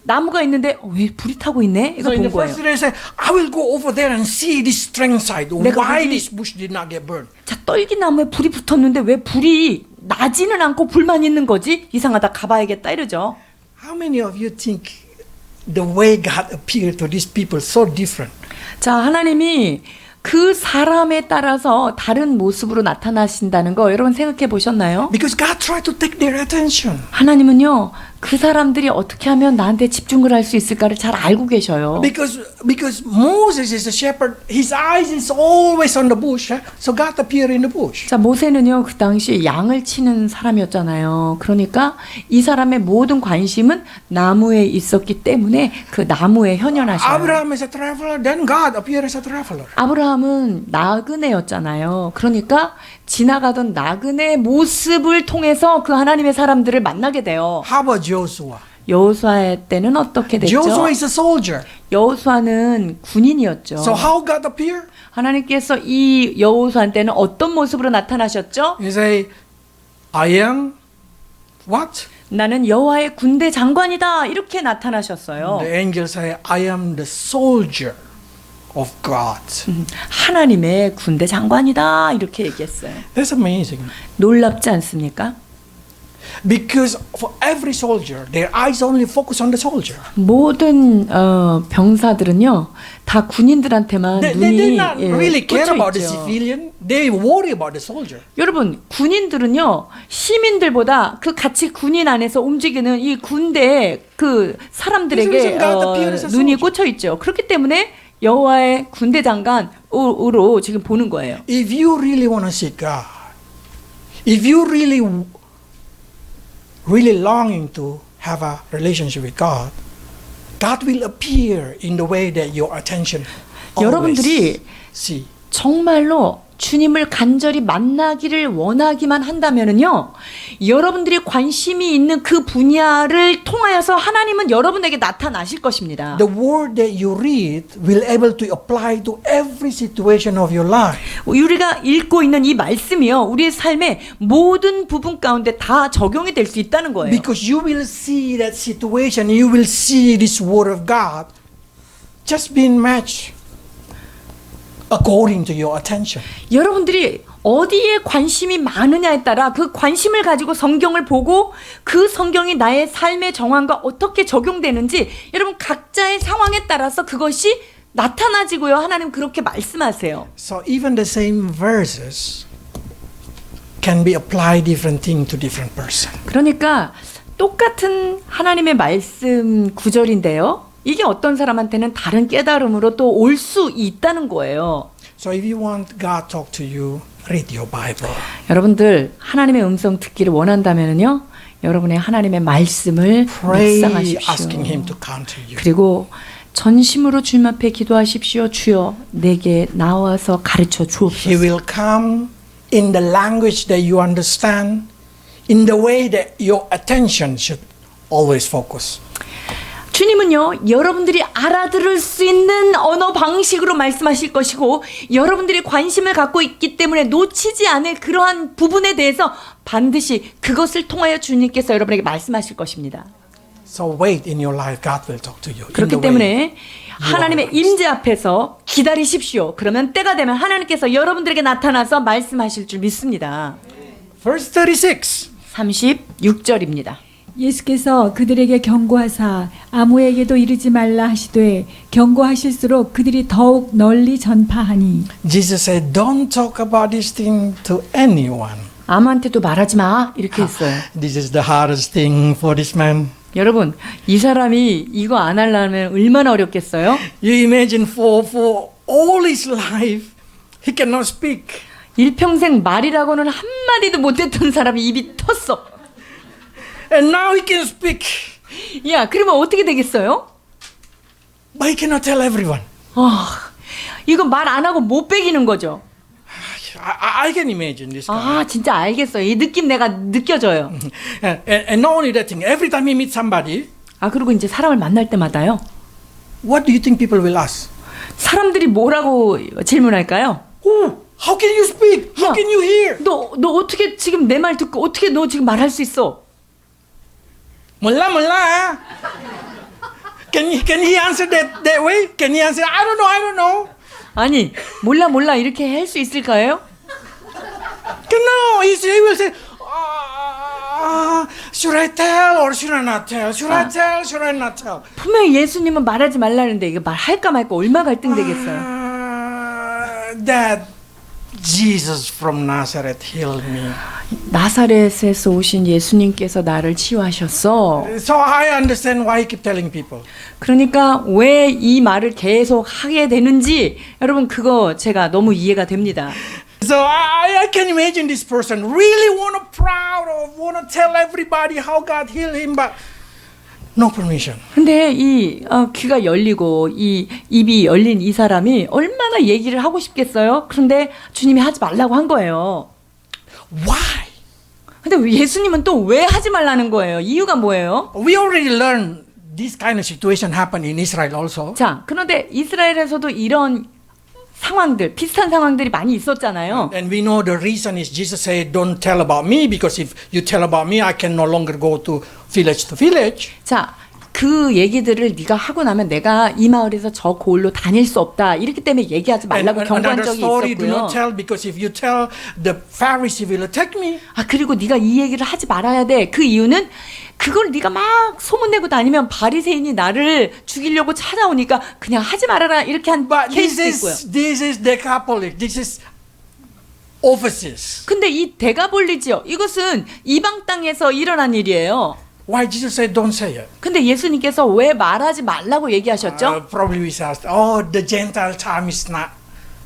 나무가 있는데 왜 불이 타고 있네? 이거 So in 본 the 거예요. first day, I said, I will go over there and see this strength side. 내가 Why 거기- this bush did not get burned? 자, 떨기나무에 불이 붙었는데 왜 불이 나지는 않고 불만 있는 거지? 이상하다. 가봐야겠다 이러죠. How many of you think the way God appeared to these people so different? 자, 하나님이 그 사람에 따라서 다른 모습으로 나타나신다는 거 여러분 생각해 보셨나요? Because God tried to take their attention. 하나님은요, 그 사람들이 어떻게 하면 나한테 집중을 할 수 있을까를 잘 알고 계셔요. Because Moses is a shepherd, his eyes is always on the bush. So God appeared in the bush. 자, 모세는요, 그 당시 양을 치는 사람이었잖아요. 그러니까 이 사람의 모든 관심은 나무에 있었기 때문에 그 나무에 현현하셔요. Abraham is a traveler, then God appeared as a traveler. 아브라함은 나그네였잖아요. 그러니까 지나가던 나그네 모습을 통해서 그 하나님의 사람들을 만나게 돼요. How about Joshua? 여호수아의 때는 어떻게 됐죠? Joshua is a soldier. 여호수아는 군인이었죠. So how God appeared? 하나님께서 이 여호수아한테는 어떤 모습으로 나타나셨죠? He say, I am what? 나는 여호와의 군대 장관이다. 이렇게 나타나셨어요. The angel say, I am the soldier of God. 하나님의 군대 장관이다. 이렇게 얘기했어요. That's amazing. 놀랍지 않습니까? Because for every soldier, their eyes only focus on the soldier. 모든 병사들은요, 다 군인들한테만 They 눈이 did not really care 꽂혀 about the 있죠. civilian. They worry about the soldier. 여러분, 군인들은요, 시민들보다 그 같이 군인 안에서 움직이는 이 군대 그 사람들에게 눈이 꽂혀 있죠. 그렇기 때문에 여호와의 군대 장관으로 지금 보는 거예요. If you really want to seek God, if you really longing to have a relationship with God, God will appear in the way that your attention always 여러분들이 see. 정말로 주님을 간절히 만나기를 원하기만 한다면은요, 여러분들이 관심이 있는 그 분야를 통하여서 하나님은 여러분에게 나타나실 것입니다. The word that you read will able to apply to every situation of your life. 우리가 읽고 있는 이 말씀이요, 우리의 삶의 모든 부분 가운데 다 적용이 될 수 있다는 거예요. Because you will see that situation, you will see this word of God just being matched according to your attention. 여러분들이 어디에 관심이 많으냐에 따라 그 관심을 가지고 성경을 보고 그 성경이 나의 삶의 정황과 어떻게 적용되는지 여러분 각자의 상황에 따라서 그것이 나타나지고요. 하나님 그렇게 말씀하세요. So even the same verses can be applied different thing to different person. 그러니까 똑같은 하나님의 말씀 구절인데요. 이게 어떤 사람한테는 다른 깨달음으로 또 올 수 있다는 거예요. So if you want God talk to you, read your Bible. 여러분들 하나님의 음성 듣기를 원한다면요, 여러분의 하나님의 말씀을 Pray 묵상하십시오. asking Him to come to you. 그리고 전심으로 주님 앞에 기도하십시오. 주여 내게 나와서 가르쳐 He 주옵소서. will come in the language that you understand, in the way that your attention should always focus. 주님은요, 여러분들이 알아들을 수 있는 언어 방식으로 말씀하실 것이고, 여러분들이 관심을 갖고 있기 때문에 놓치지 않을 그러한 부분에 대해서 반드시 그것을 통하여 주님께서 여러분에게 말씀하실 것입니다. So wait in your life, God will talk to you. in 그렇기 the way 때문에 하나님의 임재 앞에서 기다리십시오. 그러면 때가 되면 하나님께서 여러분들에게 나타나서 말씀하실 줄 믿습니다. Verse 36. 36절입니다. 예수께서 그들에게 경고하사 아무에게도 이르지 말라 하시되 경고하실수록 그들이 더욱 널리 전파하니 Jesus said, don't talk about this thing to anyone. 아무한테도 말하지 마 이렇게 했어요. This is the hardest thing for this man. 여러분, 이 사람이 이거 안 하려면 얼마나 어렵겠어요? You imagine for all his life, he cannot speak. 일평생 말이라고는 한마디도 못했던 사람이 입이 텄어. And now he can speak. 야, 그러면 어떻게 되겠어요? But he cannot tell everyone. 이거 말 안 하고 못 빼기는 거죠. I can imagine this guy. 아, 진짜 알겠어요. 이 느낌 내가 느껴져요. And not only that thing, every time he meets somebody, 아, 그리고 이제 사람을 만날 때마다요. what do you think people will ask? 사람들이 뭐라고 질문할까요? Oh, how can you speak? How 야, can you hear? 너 어떻게 지금 내 말 듣고 어떻게 너 지금 말할 수 있어? 몰라. Can he answer that way? Can he answer? I don't know. 아니, 몰라 이렇게 할 수 있을까요? No, he will say, should I tell or should I not tell? Should I tell? Should I not tell? 분명히 예수님은 말하지 말라는데 이거 말할까 말까 얼마 갈등 되겠어요. That Jesus from Nazareth healed me. 나사렛에서 오신 예수님께서 나를 치유하셨어. So I understand why he keep telling people. 그러니까 왜 이 말을 계속 하게 되는지 여러분 그거 제가 너무 이해가 됩니다. So I can imagine this person really want to tell everybody how God healed him, but no permission. 근데 이 귀가 열리고 이 입이 열린 이 사람이 얼마나 얘기를 하고 싶겠어요? 그런데 주님이 하지 말라고 한 거예요. Why? 근데 예수님은 또 왜 하지 말라는 거예요? 이유가 뭐예요? We already learned this kind of situation happened in Israel also. 자, 그런데 이스라엘에서도 이런 상황들, 비슷한 상황들이 많이 있었잖아요. And we know the reason is Jesus said, don't tell about me, because if you tell about me, I can no longer go to village. 자, 그 얘기들을 네가 하고 나면 내가 이 마을에서 저 고을로 다닐 수 없다. 이렇기 때문에 얘기하지 말라고 경고한 another 적이 story, do 있었고요. not tell, because if you tell, the Pharisee will attack me. 아, 그리고 네가 이 얘기를 하지 말아야 돼. 그 이유는 그걸 네가 막 소문내고 다니면 바리새인이 나를 죽이려고 찾아오니까 그냥 하지 말아라 이렇게 한 But 케이스도 있고요. this is Decapolis. This is offices. 근데 이 데가볼리지요. 이것은 이방 땅에서 일어난 일이에요. Why Jesus said, don't say it? 근데 예수님께서 왜 말하지 말라고 얘기하셨죠? Probably we asked, the Gentile time is not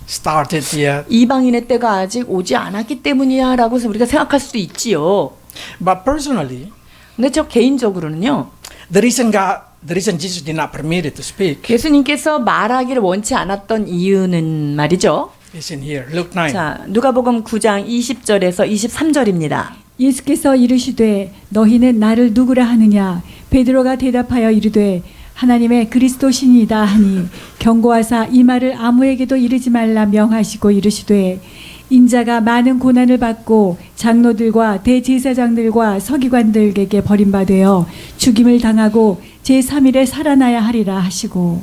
started yet. 이방인의 때가 아직 오지 않았기 때문이야 라고 해서 우리가 생각할 수도 있지요. But personally, 근데 저 개인적으로는요. the reason Jesus did not permit it to speak 예수님께서 말하기를 원치 않았던 이유는 말이죠. It's in here. Luke 9. 자, 누가복음 9장 20절에서 23절입니다. 예수께서 이르시되 너희는 나를 누구라 하느냐 베드로가 대답하여 이르되 하나님의 그리스도시니이다 하니 경고하사 이 말을 아무에게도 이르지 말라 명하시고 이르시되 인자가 많은 고난을 받고 장로들과 대제사장들과 서기관들에게 버림받아 죽임을 당하고 제3일에 살아나야 하리라 하시고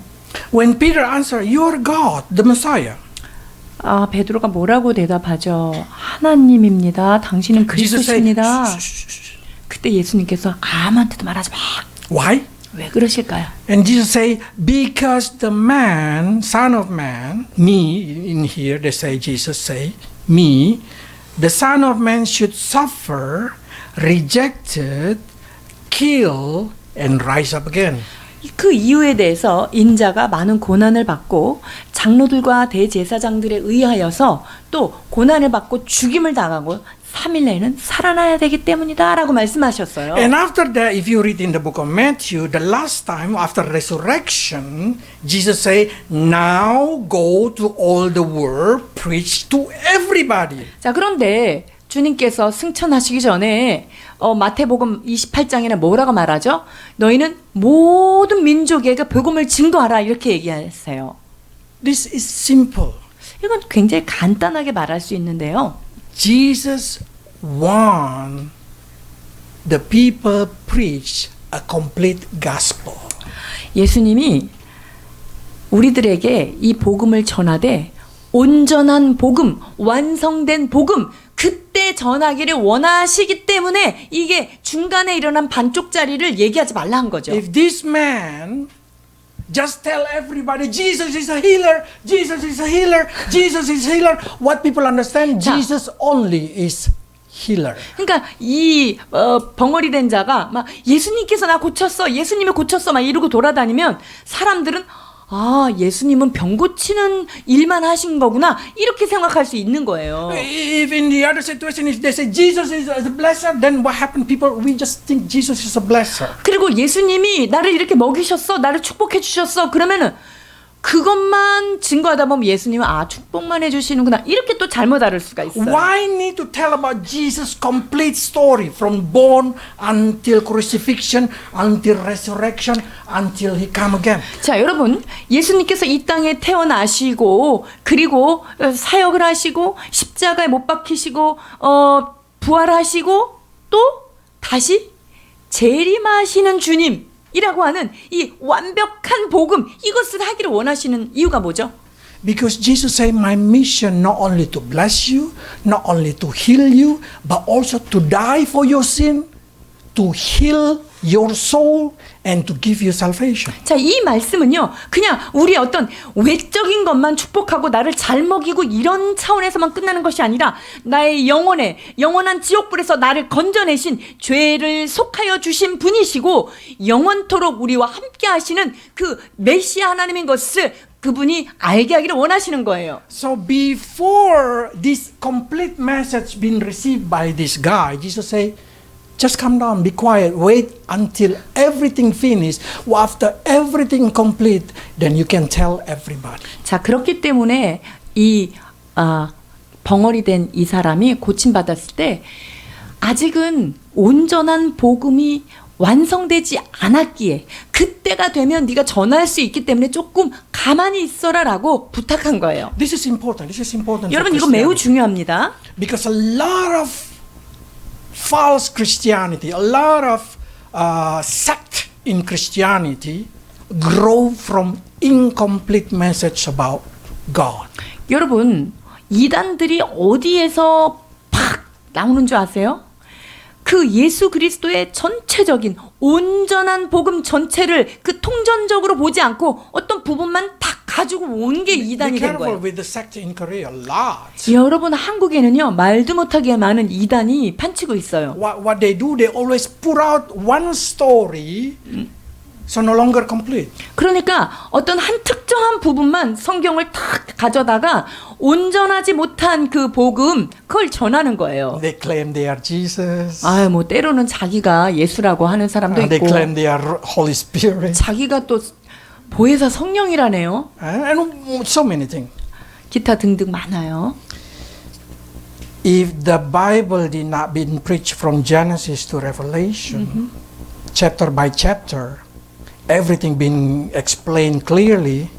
When Peter answered, "You are God, the Messiah," 아, 베드로가 뭐라고 대답하죠? 하나님입니다. 당신은 Jesus said, 그리스도십니다. "Shh, shh, shh." 그때 예수님께서 아무한테도 말하지 마. Why? 왜 그러실까요? And Jesus say, "Because the man, Son of Man, me in here they say Jesus say me, the Son of Man should suffer, rejected, kill, and rise up again." 그 이유에 대해서 인자가 많은 고난을 받고 장로들과 대제사장들에 의하여서 또 고난을 받고 죽임을 당하고 3일 내에는 살아나야 되기 때문이다 라고 말씀하셨어요. And after that, if you read in the book of Matthew, the last time after resurrection, Jesus say, "Now go to all the world, preach to everybody." 자, 그런데 주님께서 승천하시기 전에 마태복음 28장에는 뭐라고 말하죠? 너희는 모든 민족에게 복음을 증거하라 이렇게 얘기하세요. This is simple. 이건 굉장히 간단하게 말할 수 있는데요. Jesus want the people preach a complete gospel. 예수님이 우리들에게 이 복음을 전하되 온전한 복음, 완성된 복음 그때 전하기를 원하시기 때문에 이게 중간에 일어난 반쪽짜리를 얘기하지 말라 한 거죠. If this man just tell everybody Jesus is a healer, Jesus is a healer, Jesus is a healer, what people understand? 자. Jesus only is healer. 그러니까 이 벙어리 된 자가 막 예수님께서 나 고쳤어, 예수님이 고쳤어 막 이러고 돌아다니면 사람들은 아, 예수님은 병 고치는 일만 하신 거구나 이렇게 생각할 수 있는 거예요. If in the other situation, if they say Jesus is a blesser, then what happened? People, we just think Jesus is a blesser. 그리고 예수님이 나를 이렇게 먹이셨어, 나를 축복해 주셨어 그러면은 그것만 증거하다 보면 예수님은 아 축복만 해주시는구나 이렇게 또 잘못 알을 수가 있어요. Why need to tell about Jesus' complete story from born until crucifixion, until resurrection, until he come again? 자, 여러분 예수님께서 이 땅에 태어나시고 그리고 사역을 하시고 십자가에 못 박히시고 부활하시고 또 다시 재림하시는 주님 이라고 하는 이 완벽한 복음 이것을 하기를 원하시는 이유가 뭐죠? Because Jesus said, "My mission not only to bless you, not only to heal you, but also to die for your sin, to heal your soul, and to give you salvation." 자, 이 말씀은요, 그냥 우리 어떤 외적인 것만 축복하고 나를 잘 먹이고 이런 차원에서만 끝나는 것이 아니라 나의 영원한 지옥불에서 나를 건져내신 죄를 속하여 주신 분이시고 영원토록 우리와 함께 하시는 그 메시아 하나님인 것을 그분이 알게 하기를 원하시는 거예요. So before this complete message been received by this guy, Jesus said, "Just calm down, be quiet, wait until everything finished. After everything complete, then you can tell everybody." 자, 그렇기 때문에 이 벙어리 된 이 사람이 고침받았을 때 아직은 온전한 복음이 완성되지 않았기에 그때가 되면 네가 전할 수 있기 때문에 조금 가만히 있어라라고 부탁한 거예요. This is important. This is important. 여러분 for 이거 매우 Christianity. 중요합니다. Because a lot of false Christianity, a lot of sect in Christianity grow from incomplete message about God. 여러분 이단들이 어디에서 팍 나오는 줄 아세요? 그 예수 그리스도의 전체적인 온전한 복음 전체를 그 통전적으로 보지 않고 어떤 부분만 딱 가지고 온 게 이단이 Be 된 careful 거예요. with the sect in Korea. A lot. 여러분 한국에는요 말도 못하게 많은 이단이 판치고 있어요. What they do, they always put out one story, so no longer complete. 그러니까 어떤 한 특정한 부분만 성경을 탁 가져다가 온전하지 못한 그 복음 그걸 전하는 거예요. They claim they are Jesus. 아유 뭐 때로는 자기가 예수라고 하는 사람도 They 있고 claim they are Holy Spirit. 자기가 또 보혜사 성령이라네요. And so many things. 기타 등등 많아요. If the Bible did not been preached from Genesis to Revelation, chapter by chapter, everything being explained clearly,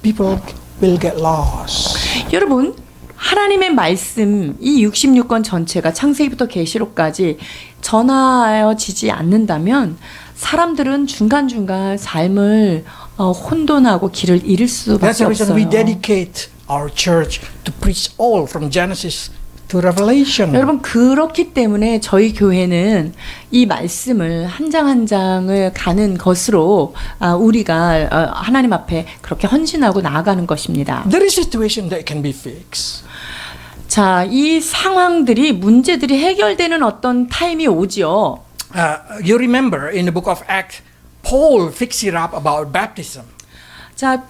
people will get lost. 여러분, 하나님의 말씀 이 66권 전체가 창세기부터 계시록까지 전하여지지 않는다면 사람들은 중간중간 삶을 혼돈하고 길을 잃을 That's 수밖에 the reason we 없어요. dedicate our church to preach all from Genesis to Revelation. 여러분, 그렇기 때문에 저희 교회는 이 말씀을 한 장 한 장을 가는 것으로 우리가 하나님 앞에 그렇게 헌신하고 나아가는 것입니다. There is situation that can be fixed. 자, 이 상황들이 문제들이 해결되는 어떤 타임이 오지요. You remember in the book of Acts, Paul fixed it up about baptism. 자,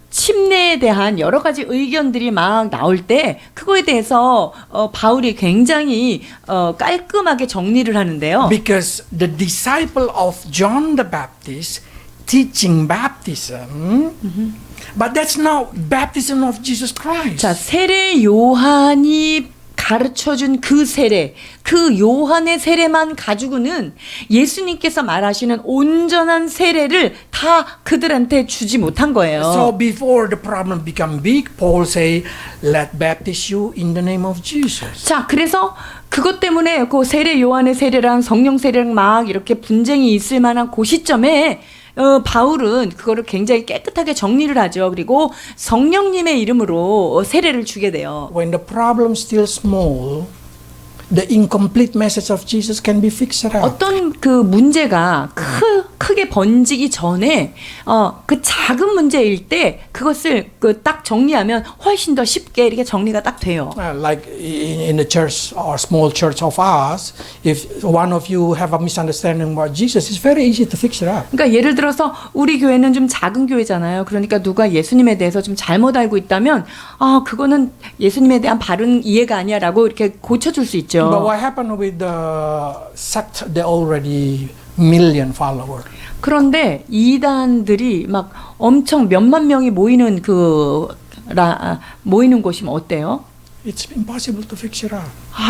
침례에 대한 여러 가지 의견들이 막 나올 때 그거에 대해서 바울이 굉장히 깔끔하게 정리를 하는데요. Because the disciple of John the Baptist teaching baptism, but that's not baptism of Jesus Christ. 자, 세례 요한이 가르쳐준 그 세례, 그 요한의 세례만 가지고는 예수님께서 말하시는 온전한 세례를 다 그들한테 주지 못한 거예요. So before the problem become big, Paul say, "Let baptize you in the name of Jesus." 자, 그래서 그것 때문에 그 세례 요한의 세례랑 성령 세례랑 막 이렇게 분쟁이 있을 만한 그 시점에 바울은 그거를 굉장히 깨끗하게 정리를 하죠. 그리고 성령님의 이름으로 세례를 주게 돼요. When the problem still small, the incomplete message of Jesus can be fixed up. 어떤 그 문제가 크게 번지기 전에 그 작은 문제일 때 그것을 딱 정리하면 훨씬 더 쉽게 이렇게 정리가 딱 돼요. Like in the church or small church of us, if one of you have a misunderstanding about Jesus, it's very easy to fix it up. 그러니까 예를 들어서 우리 교회는 좀 작은 교회잖아요. 그러니까 누가 예수님에 대해서 좀 잘못 알고 있다면 그거는 예수님에 대한 바른 이해가 아니야라고 이렇게 고쳐줄 수 있죠. But what happened with the sect? They already million followers. 그런데 이단들이 막 엄청 몇만 명이 모이는 모이는 곳이면 어때요? It's impossible to fix it up.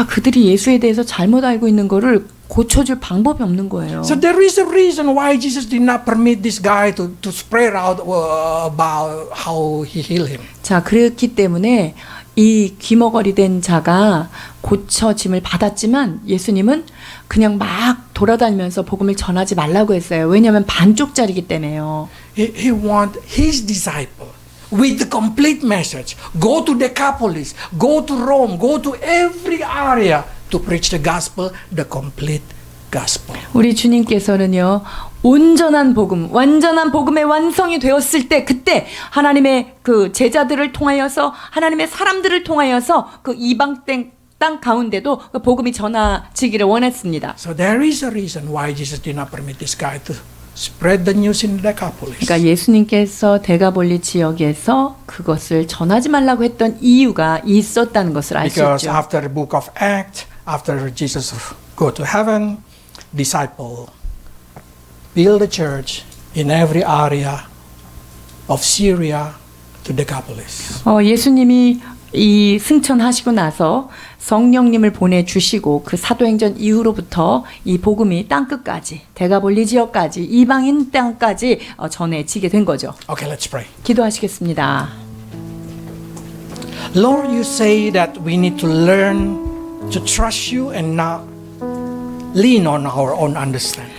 그들이 예수에 대해서 잘못 알고 있는 거를 고쳐줄 방법이 없는 거예요. So there is a reason why Jesus did not permit this guy to spread out about how he healed him. 자, 그렇기 때문에 이 귀머거리 된 자가 고쳐짐을 받았지만 예수님은 그냥 막 돌아다니면서 복음을 전하지 말라고 했어요. 왜냐하면 반쪽짜리기 때문에요. He want his disciple with the complete message. Go to Decapolis, go to Rome, go to every area to preach the gospel, the complete gospel. 우리 주님께서는요, 온전한 복음, 완전한 복음의 완성이 되었을 때 그때 하나님의 그 제자들을 통하여서 하나님의 사람들을 통하여서 그 이방 땅 가운데도 그 복음이 전하지기를 원했습니다. So there is a reason why Jesus did not permit this guy to spread the news in Decapolis. 그러니까 예수님께서 데가볼리 지역에서 그것을 전하지 말라고 했던 이유가 있었다는 것을 알 수 Because 있죠. after the book of Acts, after Jesus go to heaven, disciple build a church in every area of Syria to Decapolis. 예수님이 이 승천하시고 나서 성령님을 보내주시고 그 사도행전 이후로부터 이 복음이 땅끝까지 데가볼리 지역까지 이방인 땅까지 전해지게 된 거죠. Okay, let's pray. 기도하시겠습니다. Lord, you say that we need to learn to trust you and not lean on our own understanding.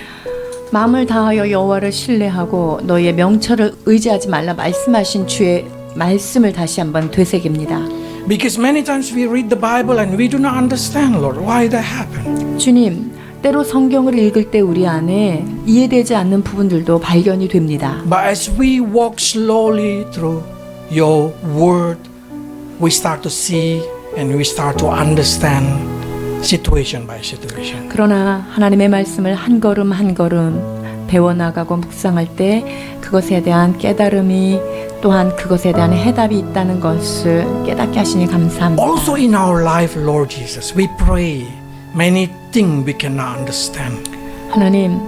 마음을 다하여 여호와를 신뢰하고 너의 명철을 의지하지 말라 말씀하신 주의 말씀을 다시 한번 되새깁니다. Because many times we read the Bible and we do not understand, Lord, why that happened. 주님, 때로 성경을 읽을 때 우리 안에 이해되지 않는 부분들도 발견이 됩니다. But as we walk slowly through your word, we start to see and we start to understand situation by situation. 그러나 하나님의 말씀을 한 걸음 한 걸음 배워나가고 묵상할 때 그것에 대한 깨달음이 또한 그것에 대한 해답이 있다는 것을 깨닫게 하시니 감사합니다. Also in our life, Lord Jesus, we pray many things we cannot understand. 하나님,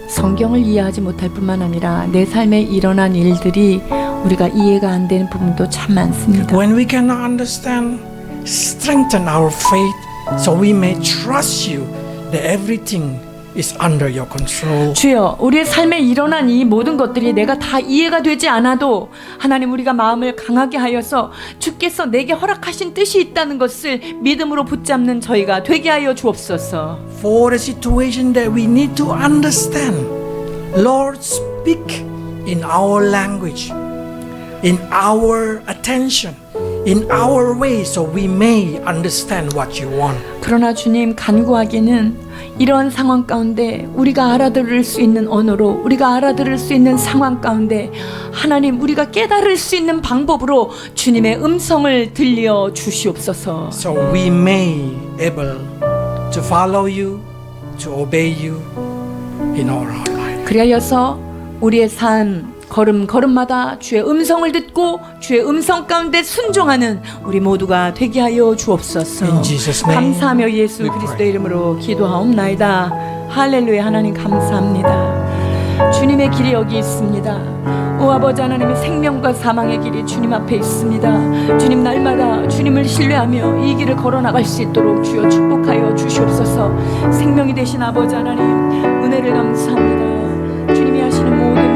성경을 이해하지 못할 뿐만 아니라 내 삶에 일어난 일들이 우리가 이해가 안 되는 부분도 참 많습니다. When we cannot understand, strengthen our faith so we may trust you that everything is under your control. 주여, 우리의 삶에 일어난 이 모든 것들이 내가 다 이해가 되지 않아도 하나님, 우리가 마음을 강하게 하여서 주께서 내게 허락하신 뜻이 있다는 것을 믿음으로 붙잡는 저희가 되게 하여 주옵소서. For the situation that we need to understand, Lord, speak in our language, in our attention, in our way, so we may understand what you want. 그러나 주님, 간구하기는 이러한 상황 가운데 우리가 알아들을 수 있는 언어로, 우리가 알아들을 수 있는 상황 가운데 하나님, 우리가 깨달을 수 있는 방법으로 주님의 음성을 들려 주시옵소서. So we may able to follow you, to obey you in all our life. 그리하여서 우리의 삶 걸음걸음마다 주의 음성을 듣고 주의 음성 가운데 순종하는 우리 모두가 되게 하여 주옵소서. In Jesus' name, 감사하며 예수 we 그리스도의 pray. 이름으로 기도하옵나이다. 할렐루야. 하나님 감사합니다. 주님의 길이 여기 있습니다. 오 아버지 하나님의 생명과 사망의 길이 주님 앞에 있습니다. 주님, 날마다 주님을 신뢰하며 이 길을 걸어나갈 수 있도록 주여 축복하여 주시옵소서. 생명이 되신 아버지 하나님, 은혜를 감사합니다. 주님이 하시는 모든